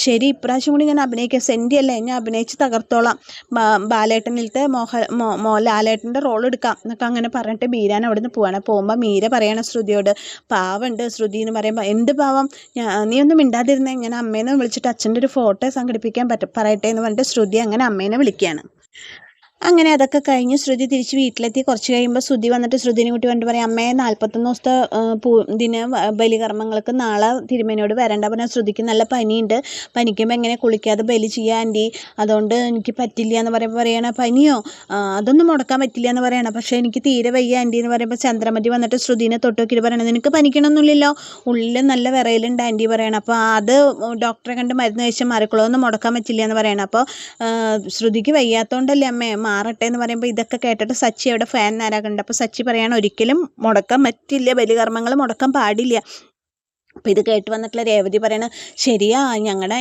ശരി ഇപ്രാവശ്യം കൂടി ഞാൻ അഭിനയിക്കാം, സെൻറ്റി അല്ലേ ഞാൻ അഭിനയിച്ച് തകർത്തോളാം, ബാലേട്ടനിലത്തെ ലാലേട്ടൻ്റെ റോൾ എടുക്കാം എന്നൊക്കെ അങ്ങനെ പറഞ്ഞിട്ട് ബീരാൻ അവിടെ നിന്ന് പോവാണ്. പോകുമ്പോൾ മീര പറയണ ശ്രുതിയോട്, പാവമുണ്ട് ശ്രുതി എന്ന് പറയുമ്പോൾ, എന്ത് പാവം, നീ ഒന്നും മിണ്ടാതിരുന്നേ, ഞാൻ അമ്മേനെ വിളിച്ചിട്ട് അച്ഛൻ്റെ ഒരു ഫോട്ടോ സംഘടിപ്പിക്കാൻ പറയട്ടെ എന്ന് പറഞ്ഞിട്ട് ശ്രുതി അങ്ങനെ അമ്മേനെ വിളിക്കുകയാണ്. അങ്ങനെ അതൊക്കെ കഴിഞ്ഞ് ശ്രുതി തിരിച്ച് വീട്ടിലെത്തി. കുറച്ച് കഴിയുമ്പോൾ ശ്രുതി വന്നിട്ട് ശ്രുതിനെ കൂട്ടി വന്നിട്ട് പറയും, അമ്മയെ 41 ദിവസത്തെ ബലികർമ്മങ്ങൾക്ക് നാളെ തിരുമേനിയോട് വരേണ്ട പറഞ്ഞാൽ, ശ്രുതിക്ക് നല്ല പനിയുണ്ട്, പനിക്കുമ്പോൾ എങ്ങനെ കുളിക്കാതെ ബലി ചെയ്യാൻ ആൻറ്റി, അതുകൊണ്ട് എനിക്ക് പറ്റില്ല എന്ന് പറയുമ്പോൾ പറയണ, പനിയോ, അതൊന്നും മുടക്കാൻ പറ്റില്ല എന്ന് പറയണം, പക്ഷേ എനിക്ക് തീരെ വയ്യ ആൻറ്റി എന്ന് പറയുമ്പോൾ ചന്ദ്രമതി വന്നിട്ട് ശ്രുതിനെ തൊട്ട് നോക്കിയിട്ട് പറയണം, നിനക്ക് പനിക്കണമെന്നില്ലല്ലോ, ഉള്ളിൽ നല്ല വിറയലുണ്ട് ആൻറ്റി പറയണം, അപ്പോൾ അത് ഡോക്ടറെ കണ്ട് മരുന്ന് കഴിച്ചാൽ മാറിക്കോളൂ, ഒന്നും മുടക്കാൻ പറ്റില്ല എന്ന് പറയണം. അപ്പോൾ ശ്രുതിക്ക് വയ്യാത്തതുകൊണ്ടല്ലേ അമ്മേ, മാറട്ടെ എന്ന് പറയുമ്പോൾ ഇതൊക്കെ കേട്ടിട്ട് സച്ചി അവിടെ ഫാൻ നേരാക്കുന്നുണ്ട്. അപ്പോൾ സച്ചി പറയാണ്, ഒരിക്കലും മുടക്കാൻ പറ്റില്ല, ബലികർമ്മങ്ങൾ മുടക്കാൻ പാടില്ല. അപ്പോൾ ഇത് കേട്ട് വന്നിട്ടുള്ള രേവതി പറയണ, ശരിയാ,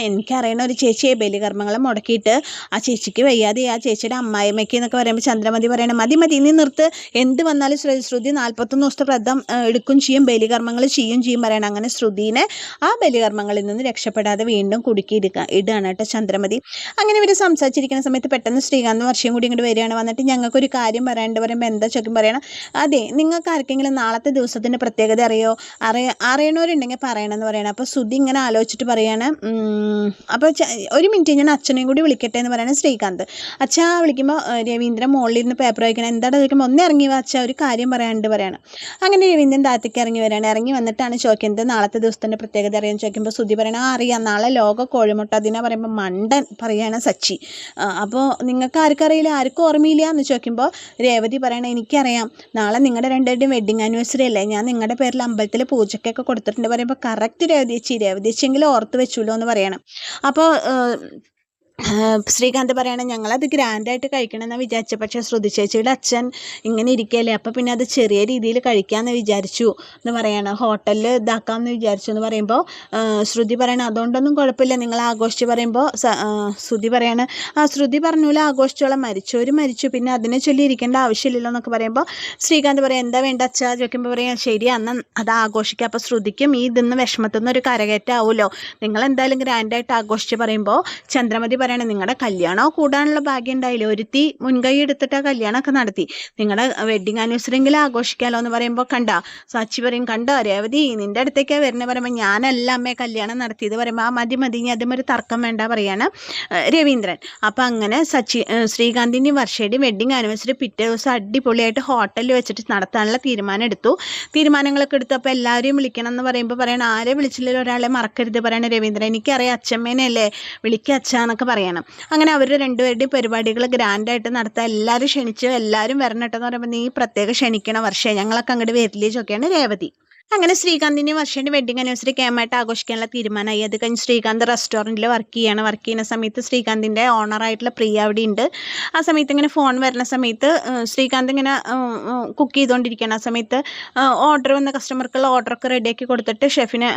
എനിക്കറിയണ ഒരു ചേച്ചിയെ ബലികർമ്മങ്ങളെ മുടക്കിയിട്ട് ആ ചേച്ചിക്ക് വയ്യാതെ ആ ചേച്ചിയുടെ അമ്മായിമ്മയ്ക്ക് എന്നൊക്കെ പറയുമ്പോൾ ചന്ദ്രമതി പറയണം, മതി നീ നിർത്ത്, എന്ത് വന്നാലും ശ്രുതി 41 ദിവസത്തെ വ്രതം എടുക്കും ചെയ്യും, ബലികർമ്മങ്ങൾ ചെയ്യും പറയണം. അങ്ങനെ ശ്രുതിനെ ആ ബലികർമ്മങ്ങളിൽ നിന്ന് രക്ഷപ്പെടാതെ വീണ്ടും കുടുക്കി ഇടുകയാണ് കേട്ടോ ചന്ദ്രമതി. അങ്ങനെ ഇവർ സംസാരിച്ചിരിക്കുന്ന സമയത്ത് പെട്ടെന്ന് ശ്രീകാന്ത് വർഷം കൂടി ഇങ്ങോട്ട് വരികയാണ്. വന്നിട്ട് ഞങ്ങൾക്കൊരു കാര്യം പറയാണ്ട് പറയുമ്പോൾ എന്താ ചോദിക്കും പറയണം, അതെ നിങ്ങൾക്ക് ആർക്കെങ്കിലും നാളത്തെ ദിവസത്തിൻ്റെ പ്രത്യേകത അറിയണവരുണ്ടെങ്കിൽ പറയണമെന്ന് പറയണം. അപ്പോൾ ശ്രുതി ഇങ്ങനെ ആലോചിച്ചിട്ട് പറയാണ്, അപ്പോൾ ഒരു മിനിറ്റ് ഞാൻ അച്ഛനെയും കൂടി വിളിക്കട്ടെ എന്ന് പറയണം ശ്രീകാന്ത്. അച്ഛാ വിളിക്കുമ്പോൾ രവീന്ദ്രൻ മുകളിലിരുന്ന് പേപ്പർ വായിക്കണം, എന്താണ് ചോദിക്കുമ്പോൾ ഒന്ന് ഇറങ്ങി വാ അച്ഛാ, ഒരു കാര്യം പറയാണ്ട് പറയണം. അങ്ങനെ രവീന്ദ്രൻ താഴത്തേക്ക് ഇറങ്ങി വരികയാണ്. ഇറങ്ങി വന്നിട്ടാണ് ചോദിക്കുന്നത് നാളത്തെ ദിവസത്തിൻ്റെ പ്രത്യേകത അറിയാൻ ചോദിക്കുമ്പോൾ ശ്രുതി പറയണം, അറിയാം, നാളെ ലോക കോഴിമുട്ട ദിനം പറയുമ്പോൾ മണ്ടൻ പറയാണ് സച്ചി. അപ്പോൾ നിങ്ങൾക്ക് ആർക്കറിയില്ല, ആർക്കും ഓർമ്മയില്ല എന്ന് ചോദിക്കുമ്പോൾ രേവതി പറയണം, എനിക്കറിയാം, നാളെ നിങ്ങളുടെ രണ്ടുപേരുടെയും വെഡിങ് ആനിവേഴ്സറി അല്ലേ, ഞാൻ നിങ്ങളുടെ പേരിൽ അമ്പലത്തിൽ പൂജയ്ക്കൊക്കെ കൊടുത്തിട്ടുണ്ട് പറയുമ്പോൾ കറക്റ്റ് രേവതിയെങ്കിലും ഓർത്ത് വെച്ചുല്ലോ എന്ന് പറയണം. അപ്പോൾ ശ്രീകാന്ത് പറയണം, ഞങ്ങളത് ഗ്രാൻഡായിട്ട് കഴിക്കണമെന്ന് വിചാരിച്ചു, പക്ഷേ ശ്രുതി ചേച്ചിയുടെ അച്ഛൻ ഇങ്ങനെ ഇരിക്കുകയല്ലേ, അപ്പോൾ പിന്നെ അത് ചെറിയ രീതിയിൽ കഴിക്കാമെന്ന് വിചാരിച്ചു എന്ന് പറയണം, ഹോട്ടലിൽ ഇതാക്കാമെന്ന് വിചാരിച്ചു എന്ന് പറയുമ്പോൾ ശ്രുതി പറയണം, അതുകൊണ്ടൊന്നും കുഴപ്പമില്ല, നിങ്ങൾ ആഘോഷിച്ച് പറയുമ്പോൾ ശ്രുതി പറയാണ്, ശ്രുതി പറഞ്ഞൂല ആഘോഷിച്ചോളം, മരിച്ചു, പിന്നെ അതിനെ ചൊല്ലി ഇരിക്കേണ്ട ആവശ്യമില്ലല്ലോ എന്നൊക്കെ പറയുമ്പോൾ ശ്രീകാന്ത് പറയാം, എന്താ വേണ്ട അച്ഛാ ചോദിക്കുമ്പോൾ പറയാം, ശരി അന്ന് അത് ആഘോഷിക്കുക, അപ്പോൾ ശ്രുതിക്കും ഈ ഇതിന്ന് വിഷമത്തുനിന്ന് ഒരു കരകയറ്റാവുമല്ലോ, നിങ്ങൾ എന്തായാലും ഗ്രാൻഡായിട്ട് ആഘോഷിച്ച് പറയുമ്പോൾ ചന്ദ്രമതി പറയണേ, നിങ്ങളുടെ കല്യാണം കൂടാനുള്ള ഭാഗ്യം ഉണ്ടായില്ലേ, ഒരുത്തി മുൻകൈ എടുത്തിട്ട് ആ കല്യാണമൊക്കെ നടത്തി, നിങ്ങളുടെ വെഡിങ് ആനിവേഴ്സറിയെങ്കിലും ആഘോഷിക്കാമല്ലോ എന്ന് പറയുമ്പോൾ സച്ചി പറയും, കണ്ടോ രേവതി നിൻ്റെ അടുത്തേക്കാണ് വരുന്നത് പറയുമ്പോൾ, ഞാനല്ല അമ്മയെ കല്യാണം നടത്തിയത് പറയുമ്പോൾ, മതി ഇനി അതും ഒരു തർക്കം വേണ്ട പറയാണ് രവീന്ദ്രൻ. അപ്പം അങ്ങനെ ശ്രീകാന്തിൻ്റെയും വർഷയുടെയും വെഡിങ് ആനിവേഴ്സറി പിറ്റേ ദിവസം അടിപൊളിയായിട്ട് ഹോട്ടലിൽ വെച്ചിട്ട് നടത്താനുള്ള തീരുമാനങ്ങളൊക്കെ എടുത്തു. അപ്പോൾ എല്ലാവരെയും വിളിക്കണം എന്ന് പറയുമ്പോൾ പറയണം, ആരെ വിളിച്ചില്ലല്ലോ ഒരാളെ മറക്കരുത് പറയണ രവീന്ദ്രൻ, എനിക്കറിയാം അച്ഛമ്മേനല്ലേ, വിളിക്കുക അച്ഛാന്നൊക്കെ പറയണം. അങ്ങനെ അവർ രണ്ടുപേരുടെയും പരിപാടികൾ ഗ്രാൻഡായിട്ട് നടത്താൻ എല്ലാവരും ക്ഷണിച്ച്, എല്ലാവരും വരണട്ടെന്ന് പറയുമ്പോൾ, നീ പ്രത്യേകം ക്ഷണിക്കണ വർഷേ, ഞങ്ങളൊക്കെ അങ്ങോട്ട് വരില്ലേ ചോദിക്കുകയാണ് രേവതി. അങ്ങനെ ശ്രീകാന്തിൻ്റെയും വർഷയുടെ വെഡിങ് ആനിവേഴ്സറി കേമായിട്ട് ആഘോഷിക്കാനുള്ള തീരുമാനമായി. അത് കഴിഞ്ഞ് ശ്രീകാന്ത് റെസ്റ്റോറൻറ്റിൽ വർക്ക് ചെയ്യുന്ന സമയത്ത് ശ്രീകാന്തിൻ്റെ ഓണറായിട്ടുള്ള പ്രിയ അവിടെ ഉണ്ട്. ആ സമയത്ത് ഇങ്ങനെ ഫോൺ വരുന്ന സമയത്ത് ശ്രീകാന്ത് ഇങ്ങനെ കുക്ക് ചെയ്തുകൊണ്ടിരിക്കുകയാണ്. ആ സമയത്ത് ഓർഡർ വന്ന കസ്റ്റമർക്കുള്ള ഓർഡറൊക്കെ റെഡിയാക്കി കൊടുത്തിട്ട് ഷെഫിനെ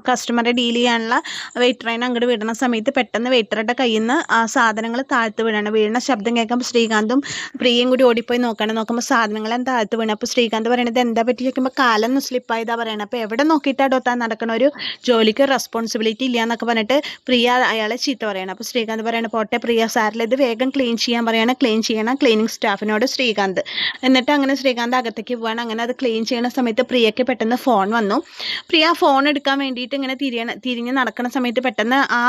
കസ്റ്റമറെ ഡീൽ ചെയ്യാനുള്ള വെയിറ്ററിനെ അങ്ങോട്ട് വിടുന്ന സമയത്ത് പെട്ടെന്ന് വെയിറ്ററുടെ കയ്യിൽ നിന്ന് ആ സാധനങ്ങൾ താഴ്ത്ത് വീഴുന്ന ശബ്ദം കേൾക്കുമ്പോൾ ശ്രീകാന്തും പ്രിയയും കൂടി ഓടിപ്പോയി നോക്കുമ്പോൾ സാധനങ്ങളെല്ലാം താഴ്ത്ത് വീണു. അപ്പോൾ ശ്രീകാന്ത് പറയണത് എന്താ പറ്റി ചോദിക്കുമ്പോൾ, കാലൊന്നും സ്ലിപ്പായത് ചെയ്താൽ പറയണം. അപ്പോൾ എവിടെ നോക്കിയിട്ടാടോ താൻ നടക്കണ, ഒരു ജോലിക്ക് റെസ്പോൺസിബിലിറ്റി ഇല്ല എന്നൊക്കെ പറഞ്ഞിട്ട് പ്രിയ അയാളെ ചീത്ത പറയണം. അപ്പോൾ ശ്രീകാന്ത് പറയണം, പോട്ടെ പ്രിയ സാറിൽ ഇത് വേഗം ക്ലീൻ ചെയ്യാൻ പറയണം. ക്ലീൻ ചെയ്യണം ക്ലീനിങ് സ്റ്റാഫിനോട് ശ്രീകാന്ത്. എന്നിട്ട് അങ്ങനെ ശ്രീകാന്ത് അകത്തേക്ക് പോവാണ്. അങ്ങനെ അത് ക്ലീൻ ചെയ്യുന്ന സമയത്ത് പ്രിയയ്ക്ക് പെട്ടെന്ന് ഫോൺ വന്നു. പ്രിയ ഫോൺ എടുക്കാൻ വേണ്ടിയിട്ട് ഇങ്ങനെ തിരിഞ്ഞ് നടക്കുന്ന സമയത്ത് പെട്ടെന്ന് ആ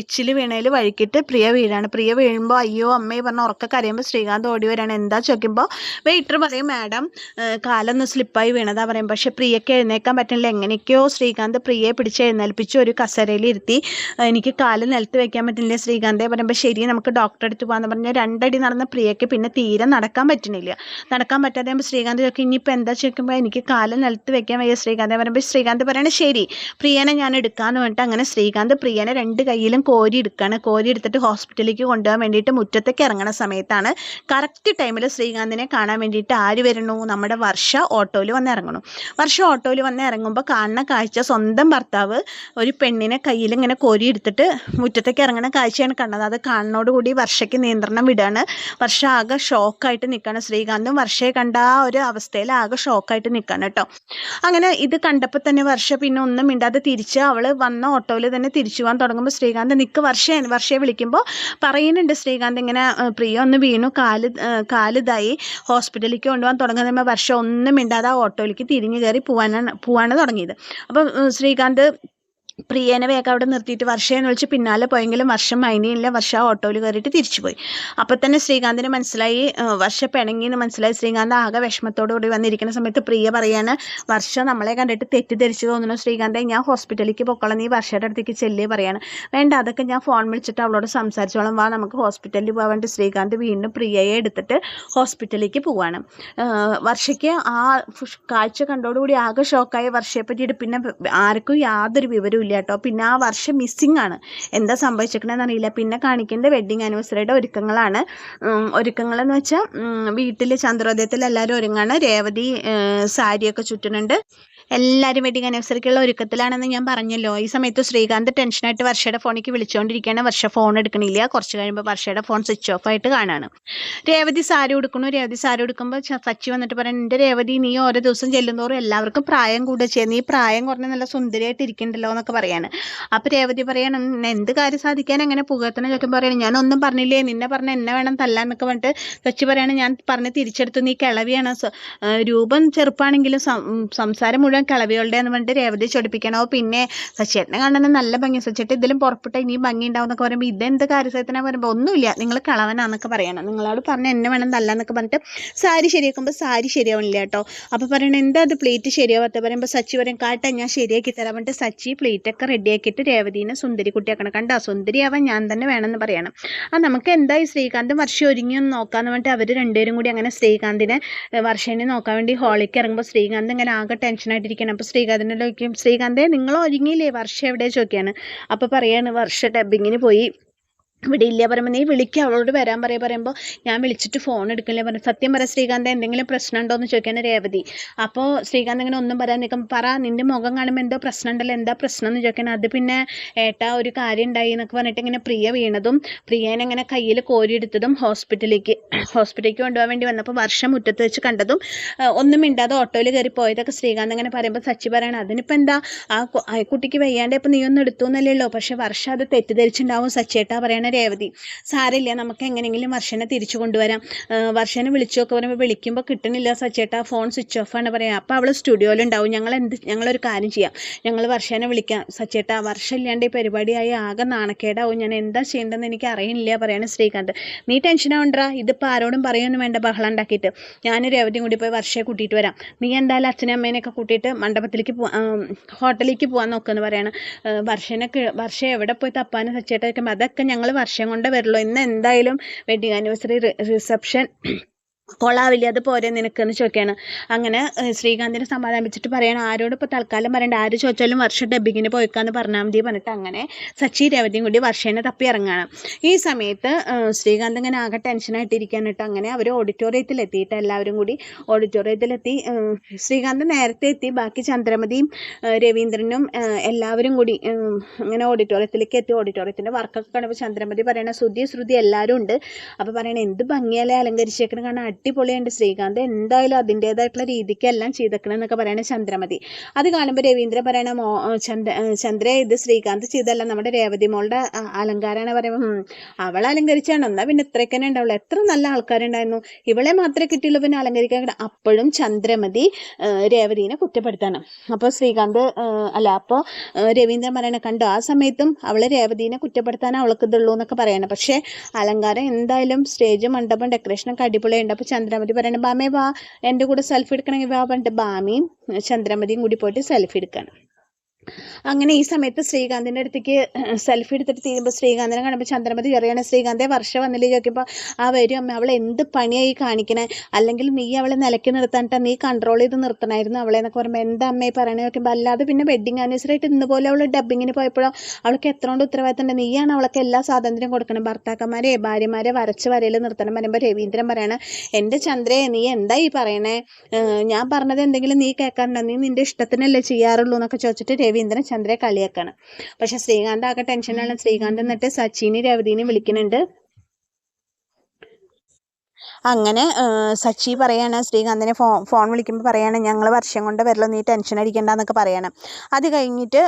ഇച്ചിൽ വീണയിൽ വഴിക്കിട്ട് പ്രിയ വീഴാണ്. പ്രിയ വീഴുമ്പോൾ അയ്യോ അമ്മയെ പറഞ്ഞ ഉറക്കെ കരയുമ്പോൾ ശ്രീകാന്ത് ഓടി വരാണ്. എന്താ ചോദിക്കുമ്പോൾ വെയിറ്റർ പറയും, മാഡം കാലൊന്ന് സ്ലിപ്പായി വീണതാ പറയും. പക്ഷെ പ്രിയയ്ക്ക് എഴുന്നേക്കാൻ പറ്റുന്നില്ല. എങ്ങനെയൊക്കെയോ ശ്രീകാന്ത് പ്രിയയെ പിടിച്ച് എഴുന്നേൽപ്പിച്ച് ഒരു കസേരയിൽ ഇരുത്തി. എനിക്ക് കാല് നിലത്ത് വെക്കാൻ പറ്റുന്നില്ല ശ്രീകാന്തെ പറയുമ്പോൾ ശരി നമുക്ക് ഡോക്ടറെ അടുത്ത് പോകാമെന്ന് പറഞ്ഞാൽ 2 അടി നടന്ന പ്രിയയ്ക്ക് പിന്നെ തീരെ നടക്കാൻ പറ്റുന്നില്ല. നടക്കാൻ പറ്റാതെ ശ്രീകാന്ത് ചോദിക്കും ഇനിയിപ്പോൾ എന്താ ചോദിക്കുമ്പോൾ എനിക്ക് കാല് നിലത്ത് വെക്കാൻ വയ്യ ശ്രീകാന്തെ പറയുമ്പോൾ ശ്രീകാന്ത് പറയണേ ശരി പ്രിയനെ ഞാൻ എടുക്കാമെന്ന് പറഞ്ഞിട്ട് അങ്ങനെ ശ്രീകാന്ത് പ്രിയനെ 2 കൈയിലും കോരി എടുക്കുകയാണ്. കോരി എടുത്തിട്ട് ഹോസ്പിറ്റലിലേക്ക് കൊണ്ടുപോകാൻ വേണ്ടിയിട്ട് മുറ്റത്തേക്ക് ഇറങ്ങുന്ന സമയത്താണ് കറക്റ്റ് ടൈമിൽ ശ്രീകാന്തിനെ കാണാൻ വേണ്ടിയിട്ട് ആര് വരണു, നമ്മുടെ വർഷ ഓട്ടോയിൽ വന്ന് ഇറങ്ങണം. വർഷ ഓട്ടോയിൽ വന്ന് ഇറങ്ങുമ്പോൾ കാണുന്ന കാഴ്ച സ്വന്തം ഭർത്താവ് ഒരു പെണ്ണിനെ കയ്യിൽ ഇങ്ങനെ കോരി എടുത്തിട്ട് മുറ്റത്തേക്ക് ഇറങ്ങുന്ന കാഴ്ചയാണ് കണ്ടത്. അത് കാണുന്നതോടുകൂടി വർഷയ്ക്ക് നിയന്ത്രണം വിടാണ്. വർഷ ആകെ ഷോക്കായിട്ട് നിൽക്കുകയാണ്. ശ്രീകാന്തും വർഷയെ കണ്ട ആ ഒരു അവസ്ഥയിൽ ആകെ ഷോക്കായിട്ട് നിൽക്കുകയാണ് കേട്ടോ. അങ്ങനെ ഇത് കണ്ടപ്പോൾ തന്നെ വർഷ പിന്നെ ഒന്നും മിണ്ടാതെ തിരിച്ച് അവൾ വന്ന ഓട്ടോയിൽ തന്നെ തിരിച്ചു പോകാൻ തുടങ്ങുമ്പോൾ ശ്രീകാന്ത് നിൽക്ക് വർഷയെ വിളിക്കുമ്പോൾ പറയുന്നുണ്ട് ശ്രീകാന്ത് ഇങ്ങനെ പ്രിയ ഒന്ന് വീണു, കാലിതായി ഹോസ്പിറ്റലിലേക്ക് കൊണ്ടുപോകാൻ തുടങ്ങുമ്പോൾ വർഷ ഒന്നും മിണ്ടാതെ ആ ഓട്ടോയിലേക്ക് തിരിഞ്ഞു കയറി പോവാണ് തുടങ്ങിയത്. അപ്പം ശ്രീകാന്ത് പ്രിയനെ വേഗം അവിടെ നിർത്തിയിട്ട് വർഷയെന്ന് വിളിച്ച് പിന്നാലെ പോയെങ്കിലും വർഷം മൈനിയില്ല. വർഷ ഓട്ടോയിൽ കയറിയിട്ട് തിരിച്ചു പോയി. അപ്പം തന്നെ ശ്രീകാന്തിന് മനസ്സിലായി വർഷ പിണങ്ങിയെന്ന് മനസ്സിലായി. ശ്രീകാന്ത് ആകെ വിഷമത്തോടുകൂടി വന്നിരിക്കുന്ന സമയത്ത് പ്രിയ പറയാണ്, വർഷ നമ്മളെ കണ്ടിട്ട് തെറ്റിദ്ധരിച്ചു തോന്നുന്നു ശ്രീകാന്തെ, ഞാൻ ഹോസ്പിറ്റലിലേക്ക് പൊക്കോളാം, നീ വർഷയുടെ അടുത്തേക്ക് ചെല്ലിയേ പറയാണ്. വേണ്ട അതൊക്കെ ഞാൻ ഫോൺ വിളിച്ചിട്ട് അവളോട് സംസാരിച്ചോളാം, വാ നമുക്ക് ഹോസ്പിറ്റലിൽ പോകാൻ വേണ്ടി ശ്രീകാന്ത് വീണ്ടും പ്രിയയെ എടുത്തിട്ട് ഹോസ്പിറ്റലിലേക്ക് പോവാണ്. വർഷയ്ക്ക് ആ കാഴ്ച കണ്ടോടുകൂടി ആകെ ഷോക്കായ വർഷയെ പറ്റിയിട്ട് പിന്നെ ആർക്കും യാതൊരു വിവരവും കേട്ടോ. പിന്നെ ആ വർഷം മിസ്സിംഗ് ആണ്, എന്താ സംഭവിച്ചിരിക്കണമെന്ന് അറിയില്ല. പിന്നെ കാണിക്കുന്നത് വെഡ്ഡിങ് ആനിവേഴ്സറിയുടെ ഒരുക്കങ്ങളാണ്. ഒരുക്കങ്ങളെന്ന് വെച്ചാൽ വീട്ടിൽ ചന്ദ്രോദയത്തിൽ എല്ലാവരും ഒരുങ്ങാണ്. രേവതി സാരിയൊക്കെ ചുറ്റുന്നുണ്ട്. എല്ലാവരും വെഡിങ് ആനിവേഴ്സറിക്കുള്ള ഒരുക്കത്തിലാണെന്ന് ഞാൻ പറഞ്ഞല്ലോ. ഈ സമയത്ത് ശ്രീകാന്ത് ടെൻഷനായിട്ട് വർഷയുടെ ഫോണിലേക്ക് വിളിച്ചുകൊണ്ടിരിക്കുകയാണ്. വർഷ ഫോൺ എടുക്കണില്ല. കുറച്ച് കഴിയുമ്പോൾ വർഷയുടെ ഫോൺ സ്വിച്ച് ഓഫ് ആയിട്ട് കാണാണ്. രേവതി സാരി ഉടുക്കുന്നു. രേവതി സാരി ഉടുക്കുമ്പോൾ സച്ചി വന്നിട്ട് പറയുന്നത്, എൻ്റെ രേവതി നീ ഓരോ ദിവസം ചെല്ലുന്നോറും എല്ലാവർക്കും പ്രായം കൂടുക ചെയ്യുക, നീ പ്രായം കുറഞ്ഞ നല്ല സുന്ദരിയായിട്ട് ഇരിക്കണ്ടല്ലോ എന്നൊക്കെ പറയാണ്. അപ്പോൾ രേവതി പറയണം, എന്ത് കാര്യം സാധിക്കാൻ അങ്ങനെ പുകഴ്ത്തണ ചോദിക്കുമ്പോൾ പറയണം, ഞാനൊന്നും പറഞ്ഞില്ലേ, നിന്നെ പറഞ്ഞ എന്നെ വേണം തല്ലാന്നൊക്കെ പറഞ്ഞിട്ട് സച്ചി പറയാണ്, ഞാൻ പറഞ്ഞ് തിരിച്ചെടുത്തു, നീ കിളവിയാണ്, രൂപം ചെറുപ്പാണെങ്കിലും സംസാരം മുഴുവൻ കിളവികളുടെ എന്ന് പറഞ്ഞിട്ട് രേവതി ചൊടിപ്പിക്കണോ. പിന്നെ സച്ചേട്ടനെ കാണാൻ നല്ല ഭംഗി, സച്ചേട്ടൻ ഇതിലും പുറപ്പെട്ട ഇനിയും ഭംഗി ഉണ്ടാവും എന്നൊക്കെ പറയുമ്പോൾ ഇതെന്ത് കാര്യസത്തിനാ പറയുമ്പോൾ ഒന്നുമില്ല, നിങ്ങൾ കളവനാന്നൊക്കെ പറയണം, നിങ്ങളോട് പറഞ്ഞ എന്നെ വേണം തല്ലാന്നൊക്കെ പറഞ്ഞിട്ട് സാരി ശരിയാക്കുമ്പോൾ സാരി ശരിയാവണില്ല കേട്ടോ. അപ്പോൾ പറയണം, എന്താ അത് പ്ലേറ്റ് ശരിയാവാത്ത പറയുമ്പോൾ സച്ചി പറയും, കാട്ടാ ഞാൻ ശരിയാക്കി തരാൻ പറഞ്ഞിട്ട് സച്ചി പ്ലേറ്റൊക്കെ റെഡിയാക്കിയിട്ട് രേവതീനെ സുന്ദരി കുട്ടിയാക്കണം. കണ്ടാ സുന്ദരിയാവാൻ ഞാൻ തന്നെ വേണമെന്ന് പറയണം. നമുക്ക് എന്തായി ശ്രീകാന്ത് വർഷം ഒരുങ്ങിയൊന്ന് നോക്കാന്ന് പറഞ്ഞിട്ട് അവർ രണ്ടുപേരും കൂടി അങ്ങനെ ശ്രീകാന്തിനെ വർഷേനെ നോക്കാൻ വേണ്ടി ഹോളിലേക്ക് ഇറങ്ങുമ്പോൾ ശ്രീകാന്ത് ഇങ്ങനെ ആകെ ടെൻഷനായിട്ടിരിക്കണം. അപ്പോൾ ശ്രീകാന്തിനെ ചോദിക്കും, ശ്രീകാന്തേ നിങ്ങൾ ഒരുങ്ങിയില്ലേ, വർഷം എവിടെ ചോദിക്കുകയാണ്. അപ്പോൾ പറയാണ്, വർഷ ഡബ്ബിങ്ങിന് പോയി, ഇവിടെ ഇല്ല പറയുമ്പോൾ നീ വിളിക്കുക അവളോട് വരാൻ പറയുമ്പോൾ ഞാൻ വിളിച്ചിട്ട് ഫോൺ എടുക്കില്ല പറഞ്ഞു. സത്യം പറ ശ്രീകാന്ത് എന്തെങ്കിലും പ്രശ്നം ഉണ്ടോ എന്ന് ചോദിക്കാണ് രേവതി. അപ്പോൾ ശ്രീകാന്ത് ഇങ്ങനെ ഒന്നും പറയാൻ നിൽക്കും, പറ നിൻ്റെ മുഖം കാണുമ്പോൾ എന്തോ പ്രശ്നം ഉണ്ടല്ലോ, എന്താ പ്രശ്നം എന്ന് ചോദിക്കണം. അത് പിന്നെ ഏട്ടാ ഒരു കാര്യം ഉണ്ടായി എന്നൊക്കെ പറഞ്ഞിട്ട് ഇങ്ങനെ പ്രിയ വീണതും പ്രിയേനെ ഇങ്ങനെ കയ്യിൽ കോരിയെടുത്തതും ഹോസ്പിറ്റലിലേക്ക് കൊണ്ടുപോകാൻ വേണ്ടി വന്നപ്പോൾ വർഷം മുറ്റത്ത് വെച്ച് കണ്ടതും ഒന്നും മിണ്ടാതെ ഓട്ടോയിൽ കയറി പോയതൊക്കെ ശ്രീകാന്ത് ഇങ്ങനെ പറയുമ്പോൾ സച്ചി പറയണം, അതിനിപ്പോൾ എന്താ ആ കുട്ടിക്ക് വയ്യാണ്ട് ഇപ്പോൾ നീ ഒന്നും എടുത്തു എന്നല്ലേ ഉള്ളൂ, പക്ഷേ വർഷം അത് തെറ്റിദ്ധരിച്ചിട്ടുണ്ടാവും സച്ചേട്ടാ പറയണ രേവതി. സാരമില്ല, നമുക്ക് എങ്ങനെയെങ്കിലും വർഷനെ തിരിച്ചു കൊണ്ടുവരാം, വർഷനെ വിളിച്ചു നോക്കുക പറയുമ്പോൾ വിളിക്കുമ്പോൾ കിട്ടണില്ല സച്ചേട്ടാ, ഫോൺ സ്വിച്ച് ഓഫ് ആണ് പറയാം. അപ്പോൾ അവൾ സ്റ്റുഡിയോയിലുണ്ടാവും, ഞങ്ങളൊരു കാര്യം ചെയ്യാം, ഞങ്ങൾ വർഷനെ വിളിക്കാം സച്ചേട്ടാ, വർഷം ഇല്ലാണ്ട് ഈ പരിപാടിയായി ആകെ നാണക്കേടാവും, ഞാൻ എന്താ ചെയ്യേണ്ടതെന്ന് എനിക്ക് അറിയില്ല പറയാണ് ശ്രീകാന്ത്. നീ ടെൻഷനാവണ്ടാ, ഇതിപ്പോൾ ആരോടും പറയുമൊന്നും വേണ്ട ബഹളം ഉണ്ടാക്കിയിട്ട്, ഞാൻ രേവതിയും കൂടി പോയി വർഷയെ കൂട്ടിയിട്ട് വരാം, നീ എന്തായാലും അച്ഛനും അമ്മേനെയൊക്കെ കൂട്ടിയിട്ട് മണ്ഡപത്തിലേക്ക് ഹോട്ടലിലേക്ക് പോകാൻ നോക്കുമെന്ന് പറയാണ്. വർഷ എവിടെ പോയി തപ്പാനും സച്ചേട്ടാ വയ്ക്കുമ്പോൾ അതൊക്കെ ഞങ്ങൾ വർഷം കൊണ്ട് വരുള്ളൂ, ഇന്ന് എന്തായാലും വെഡിങ് ആനിവേഴ്സറി റിസപ്ഷൻ കൊള്ളാവില്ല, അത് പോരെ നിനക്കെന്ന് ചോദിക്കുകയാണ്. അങ്ങനെ ശ്രീകാന്തിനെ സമാധാനിപ്പിച്ചിട്ട് പറയണം, ആരോടും ഇപ്പോൾ തൽക്കാലം പറയണ്ട, ആര് ചോദിച്ചാലും വർഷം ഡബ്ബിങ്ങിന് പോയിക്കാന്ന് പറഞ്ഞാൽ മതി പറഞ്ഞിട്ട് അങ്ങനെ സച്ചി രേവതിയും കൂടി വർഷേനെ തപ്പി ഇറങ്ങുകയാണ്. ഈ സമയത്ത് ശ്രീകാന്ത് ഇങ്ങനെ ആകെ ടെൻഷനായിട്ടിരിക്കാൻ കേട്ടോ. അങ്ങനെ അവർ ഓഡിറ്റോറിയത്തിലെത്തിയിട്ട് എല്ലാവരും കൂടി ഓഡിറ്റോറിയത്തിലെത്തി. ശ്രീകാന്ത് നേരത്തെ എത്തി, ബാക്കി ചന്ദ്രമതിയും രവീന്ദ്രനും എല്ലാവരും കൂടി ഇങ്ങനെ ഓഡിറ്റോറിയത്തിലേക്ക് എത്തി. ഓഡിറ്റോറിയത്തിൻ്റെ വർക്കൊക്കെ കാണുമ്പോൾ ചന്ദ്രമതി പറയണ ശ്രുതി എല്ലാവരും ഉണ്ട്. അപ്പോൾ പറയണേ, എന്ത് ഭംഗിയല്ലേ അലങ്കരിച്ചേക്കണം, കാരണം അടിപൊളിയുണ്ട്, ശ്രീകാന്ത് എന്തായാലും അതിൻ്റേതായിട്ടുള്ള രീതിക്ക് എല്ലാം ചെയ്തേക്കണം എന്നൊക്കെ പറയണ ചന്ദ്രമതി. അത് കാണുമ്പോൾ രവീന്ദ്രൻ പറയണ ചന്ദ്ര ഇത് ശ്രീകാന്ത് ചെയ്തല്ല, നമ്മുടെ രേവതി മോളുടെ അലങ്കാരമാണ് പറയുമ്പോൾ അവൾ അലങ്കരിച്ചാണ്, എന്നാൽ പിന്നെ ഇത്രയൊക്കെ തന്നെ ഉണ്ടാവുള്ളൂ, എത്ര നല്ല ആൾക്കാരുണ്ടായിരുന്നു, ഇവളെ മാത്രമേ കിട്ടിയുള്ളൂ പിന്നെ അലങ്കരിക്കാൻ. അപ്പോഴും ചന്ദ്രമതി രേവതീനെ കുറ്റപ്പെടുത്താണ്. അപ്പോൾ ശ്രീകാന്ത് അപ്പോൾ രവീന്ദ്രൻ പറയണ കണ്ടോ ആ സമയത്തും അവള് രേവതീനെ കുറ്റപ്പെടുത്താൻ അവൾക്ക് ഇതുള്ളൂ എന്നൊക്കെ പറയണം. പക്ഷേ അലങ്കാരം എന്തായാലും സ്റ്റേജ് മണ്ഡപം ഡെക്കറേഷനൊക്കെ അടിപൊളിയുണ്ട്. അപ്പോൾ ചന്ദ്രമതി പറയണ ബാമേ വാ എൻ്റെ കൂടെ സെൽഫി എടുക്കണമെങ്കിൽ വാ പറഞ്ഞിട്ട് ബാമയും ചന്ദ്രമതിയും കൂടി പോയിട്ട് സെൽഫി എടുക്കണം. അങ്ങനെ ഈ സമയത്ത് ശ്രീകാന്തിൻ്റെ അടുത്തേക്ക് സെൽഫി എടുത്തിട്ട് തീരുമ്പോൾ ശ്രീകാന്തിനെ കാണുമ്പോൾ ചന്ദ്രമതി ചെറിയാണ്, ശ്രീകാന്തെ വർഷം വന്നില്ലേ ചോദിക്കുമ്പോൾ വരും അമ്മ, അവൾ എന്ത് പണിയായി കാണിക്കണേ, അല്ലെങ്കിൽ നീ അവളെ നിലയ്ക്ക് നിർത്താനിട്ടാ, നീ കൺട്രോൾ ചെയ്ത് നിർത്തണമായിരുന്നു അവളെ എന്നൊക്കെ പറയുമ്പോൾ എന്താ അമ്മയെ പറയണേ നോക്കുമ്പോൾ അല്ലാതെ പിന്നെ വെഡിങ് ആനിവേഴ്സറി ആയിട്ട് ഇന്നുപോലെ അവൾ ഡബ്ബിങ്ങിന് പോയപ്പോഴോ അവൾക്ക് എത്രകൊണ്ട് ഉത്തരവാദിത്തം ഉണ്ട്, നീയാണ് അവൾക്ക് എല്ലാ സ്വാതന്ത്ര്യം കൊടുക്കണം, ഭർത്താക്കന്മാരെ ഭാര്യമാരെ വരച്ച് വരയിൽ നിർത്തണം പറയുമ്പോൾ രവീന്ദ്രൻ പറയണ എൻ്റെ ചന്ദ്രയെ നീ എന്താ ഈ പറയണേ, ഞാൻ പറഞ്ഞത് എന്തെങ്കിലും നീ കേൾക്കാറുണ്ടോ, നീ നിൻ്റെ ഇഷ്ടത്തിനല്ലേ ചെയ്യാറുള്ളൂ എന്നൊക്കെ ചോദിച്ചിട്ട് രവീന്ദ്രൻ ചന്ദ്രയെ കളിയാക്കാണ്. പക്ഷെ ശ്രീകാന്ത് ആകെ ടെൻഷനാണ്. ശ്രീകാന്ത് എന്നിട്ട് സച്ചിനെ രവതീനെ വിളിക്കുന്നുണ്ട്. അങ്ങനെ സച്ചി പറയാണ്, ശ്രീകാന്തിനെ ഫോൺ വിളിക്കുമ്പോൾ പറയാണ് ഞങ്ങൾ വർഷം കൊണ്ട് വരല്ലോ, നീ ടെൻഷൻ അടിക്കണ്ടെന്നൊക്കെ പറയണം. അത് കഴിഞ്ഞിട്ട്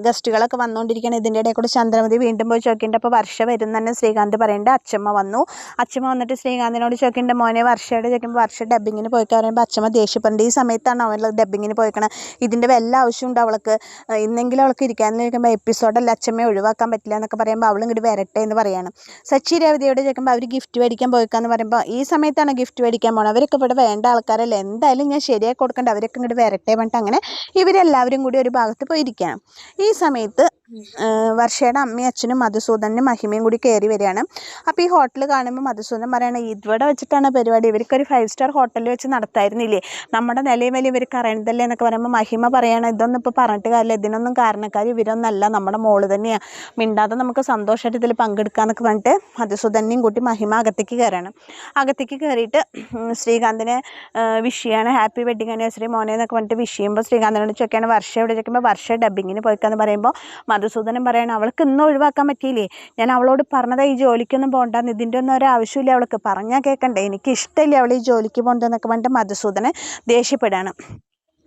ഗസ്റ്റുകളൊക്കെ വന്നുകൊണ്ടിരിക്കുകയാണ്. ഇതിൻ്റെ ഇടയിൽ കൂടെ ചന്ദ്രമതി വീണ്ടും പോയി ചോദിക്കേണ്ട. അപ്പോൾ വർഷ വരും തന്നെ ശ്രീകാന്ത് പറയേണ്ടത്. അച്ഛമ്മ വന്നു. അച്ഛമ്മ വന്നിട്ട് ശ്രീകാന്തിനോട് ചോദിക്കേണ്ട മോനെ വർഷയുടെ ചോദിക്കുമ്പോൾ വർഷ ഡബ്ബിങ്ങിന് പോയി പറയുമ്പോൾ അച്ഛമ്മ ദേഷ്യപ്പെടേണ്ട. ഈ സമയത്താണ് അവൾ ഡബ്ബിങ്ങിന് പോയിക്കണം, ഇതിൻ്റെ വല്ല ആവശ്യമുണ്ട് അവൾക്ക്, ഇന്നെങ്കിലും അവൾക്ക് ഇരിക്കാമെന്ന് ചോദിക്കുമ്പോൾ എപ്പിസോഡല്ല അച്ഛമ്മയെ ഒഴിവാക്കാൻ പറ്റില്ല എന്നൊക്കെ പറയുമ്പോൾ അവൾ ഇങ്ങോട്ട് വരട്ടെ എന്ന് പറയാണ്. സച്ചി രവതിയോട് ചോദിക്കുമ്പോൾ അവർ ഗിഫ്റ്റ് മേടിക്കാൻ പോയിക്കാന്ന് പറയുമ്പോൾ ഈ സമയത്താണ് ഗിഫ്റ്റ് മേടിക്കാൻ പോകണം, അവരൊക്കെ ഇവിടെ വേണ്ട ആൾക്കാരല്ലേ, എന്തായാലും ഞാൻ ശരിയാക്കി കൊടുക്കണ്ട, അവരൊക്കെ ഇങ്ങോട്ട് വരട്ടെ പറഞ്ഞിട്ട് അങ്ങനെ ഇവരെല്ലാവരും കൂടി ഒരു ഭാഗത്ത് പോയിരിക്കുകയാണ്. ഈ സമയത്ത് വർഷയുടെ അമ്മയും അച്ഛനും മധുസൂദനും മഹിമയും കൂടി കയറി വരികയാണ്. അപ്പോൾ ഈ ഹോട്ടൽ കാണുമ്പോൾ മധുസൂദൻ പറയണത് ഇവിടെ വെച്ചിട്ടാണ് പരിപാടി, ഇവർക്കൊരു 5 സ്റ്റാർ ഹോട്ടലിൽ വെച്ച് നടത്തായിരുന്നില്ലേ, നമ്മുടെ നിലയും വലിയ ഇവർക്ക് അറിയണതല്ലേ എന്നൊക്കെ പറയുമ്പോൾ മഹിമ പറയണം ഇതൊന്നും ഇപ്പോൾ പറഞ്ഞിട്ട് കാര്യമില്ല, ഇതിനൊന്നും കാരണക്കാർ ഇവരൊന്നല്ല, നമ്മുടെ മോള് തന്നെയാണ്, മിണ്ടാതെ നമുക്ക് സന്തോഷമായിട്ട് ഇതിൽ പങ്കെടുക്കാമെന്നൊക്കെ പറഞ്ഞിട്ട് മധുസൂദനെയും കൂട്ടി മഹിമ അകത്തേക്ക് കയറണം. അകത്തേക്ക് കയറിയിട്ട് ശ്രീകാന്തിനെ വിഷ് ചെയ്യാണ്, ഹാപ്പി വെഡിങ് ആനിവേഴ്സറി മോനെ എന്നൊക്കെ പറഞ്ഞിട്ട് വിഷ് ചെയ്യുമ്പോൾ ശ്രീകാന്തിനോട് ചോദിക്കുകയാണ് വർഷ എവിടെ ചോദിക്കുമ്പോൾ വർഷ ഡബ്ബിങ്ങിന് പോയിക്കാന്ന് പറയുമ്പോൾ മധുസൂദനം പറയണം അവൾക്ക് ഇന്നും ഒഴിവാക്കാൻ പറ്റിയില്ലേ, ഞാൻ അവളോട് പറഞ്ഞത് ഈ ജോലിക്കൊന്നും പോകണ്ടെന്ന്, ഇതിൻ്റെ ഒന്നും ഒരു ആവശ്യമില്ല, അവൾക്ക് പറഞ്ഞാൽ കേൾക്കണ്ടേ, എനിക്ക് ഇഷ്ടമില്ല അവൾ ഈ ജോലിക്ക് പോകണ്ടെന്നൊക്കെ പറഞ്ഞിട്ട് മധുസൂദനെ ദേഷ്യപ്പെടുകയാണ്.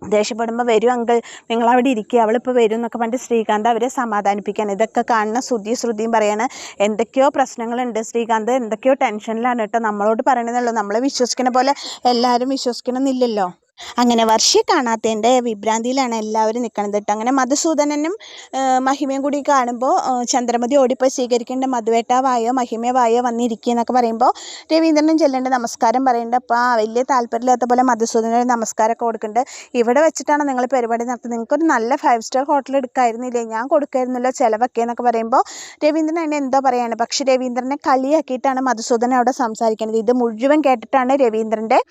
ദേഷ്യപ്പെടുമ്പോൾ വരും അങ്കിൾ നിങ്ങളവിടെ ഇരിക്കുക, അവളിപ്പോൾ വരും എന്നൊക്കെ പറഞ്ഞിട്ട് ശ്രീകാന്ത് അവരെ സമാധാനിപ്പിക്കാൻ. ഇതൊക്കെ കാണുന്ന ശ്രുതിയും പറയാണ് എന്തൊക്കെയോ പ്രശ്നങ്ങളുണ്ട് ശ്രീകാന്ത്, എന്തൊക്കെയോ ടെൻഷനിലാണ് കേട്ടോ, നമ്മളോട് പറയണമെന്നുള്ളൂ, നമ്മളെ വിശ്വസിക്കുന്ന പോലെ എല്ലാവരും വിശ്വസിക്കണമെന്നില്ലല്ലോ. അങ്ങനെ വർഷയെ കാണാത്തതിൻ്റെ വിഭ്രാന്തിയിലാണ് എല്ലാവരും നിൽക്കുന്നത് കേട്ടോ. അങ്ങനെ മധുസൂദനനും മഹിമയും കൂടി കാണുമ്പോൾ ചന്ദ്രമതി ഓടിപ്പോയി സ്വീകരിക്കേണ്ട, മധുവേട്ട വായോ മഹിമയെ വായോ വന്നിരിക്കുക എന്നൊക്കെ പറയുമ്പോൾ രവീന്ദ്രനും ചെല്ലേണ്ട, നമസ്കാരം പറയേണ്ട. അപ്പോൾ വലിയ താല്പര്യമില്ലാത്ത പോലെ മധുസൂദനൊരു നമസ്കാരമൊക്കെ കൊടുക്കുന്നുണ്ട്. ഇവിടെ വെച്ചിട്ടാണ് നിങ്ങൾ പരിപാടി നടത്തുന്നത്, നിങ്ങൾക്കൊരു നല്ല 5 സ്റ്റാർ ഹോട്ടൽ എടുക്കായിരുന്നില്ലേ, ഞാൻ കൊടുക്കായിരുന്നല്ലോ ചിലവൊക്കെ എന്നൊക്കെ പറയുമ്പോൾ രവീന്ദ്രൻ അതിനെ എന്തോ പറയാണ്. പക്ഷേ രവീന്ദ്രനെ കളിയാക്കിയിട്ടാണ് മധുസൂദനൻ അവിടെ സംസാരിക്കുന്നത്. ഇത് മുഴുവൻ കേട്ടിട്ടാണ് രവീന്ദ്രൻ്റെ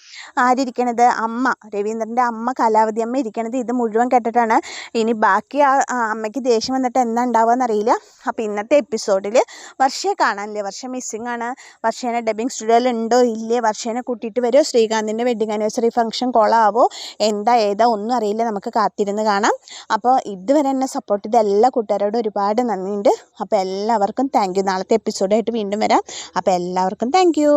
ആരിയ്ക്കണത് അമ്മ, രവീന്ദ്രൻ്റെ അമ്മ കലാവതി അമ്മ ഇരിക്കണത് ഇത് മുഴുവൻ കേട്ടിട്ടാണ്. ഇനി ബാക്കി ആ അമ്മയ്ക്ക് ദേഷ്യം വന്നിട്ട് എന്താ ഉണ്ടാവുക എന്നറിയില്ല. അപ്പോൾ ഇന്നത്തെ എപ്പിസോഡിൽ വർഷയെ കാണാനില്ലേ, വർഷ മിസ്സിങ് ആണ്, വർഷേനെ ഡബ്ബിങ് സ്റ്റുഡിയോയിൽ ഉണ്ടോ ഇല്ലേ, വർഷേനെ കൂട്ടിയിട്ട് വരുമോ, ശ്രീകാന്തിൻ്റെ വെഡിങ് ആനിവേഴ്സറി ഫംഗ്ഷൻ കൊളാവോ, എന്താ ഏതാ ഒന്നും അറിയില്ല, നമുക്ക് കാത്തിരുന്ന് കാണാം. അപ്പോൾ ഇതുവരെ എന്നെ സപ്പോർട്ട് ചെയ്ത എല്ലാ കൂട്ടുകാരോടും ഒരുപാട് നന്ദിയുണ്ട്. അപ്പോൾ എല്ലാവർക്കും താങ്ക് യു. നാളത്തെ എപ്പിസോഡായിട്ട് വീണ്ടും വരാം. അപ്പോൾ എല്ലാവർക്കും താങ്ക് യു.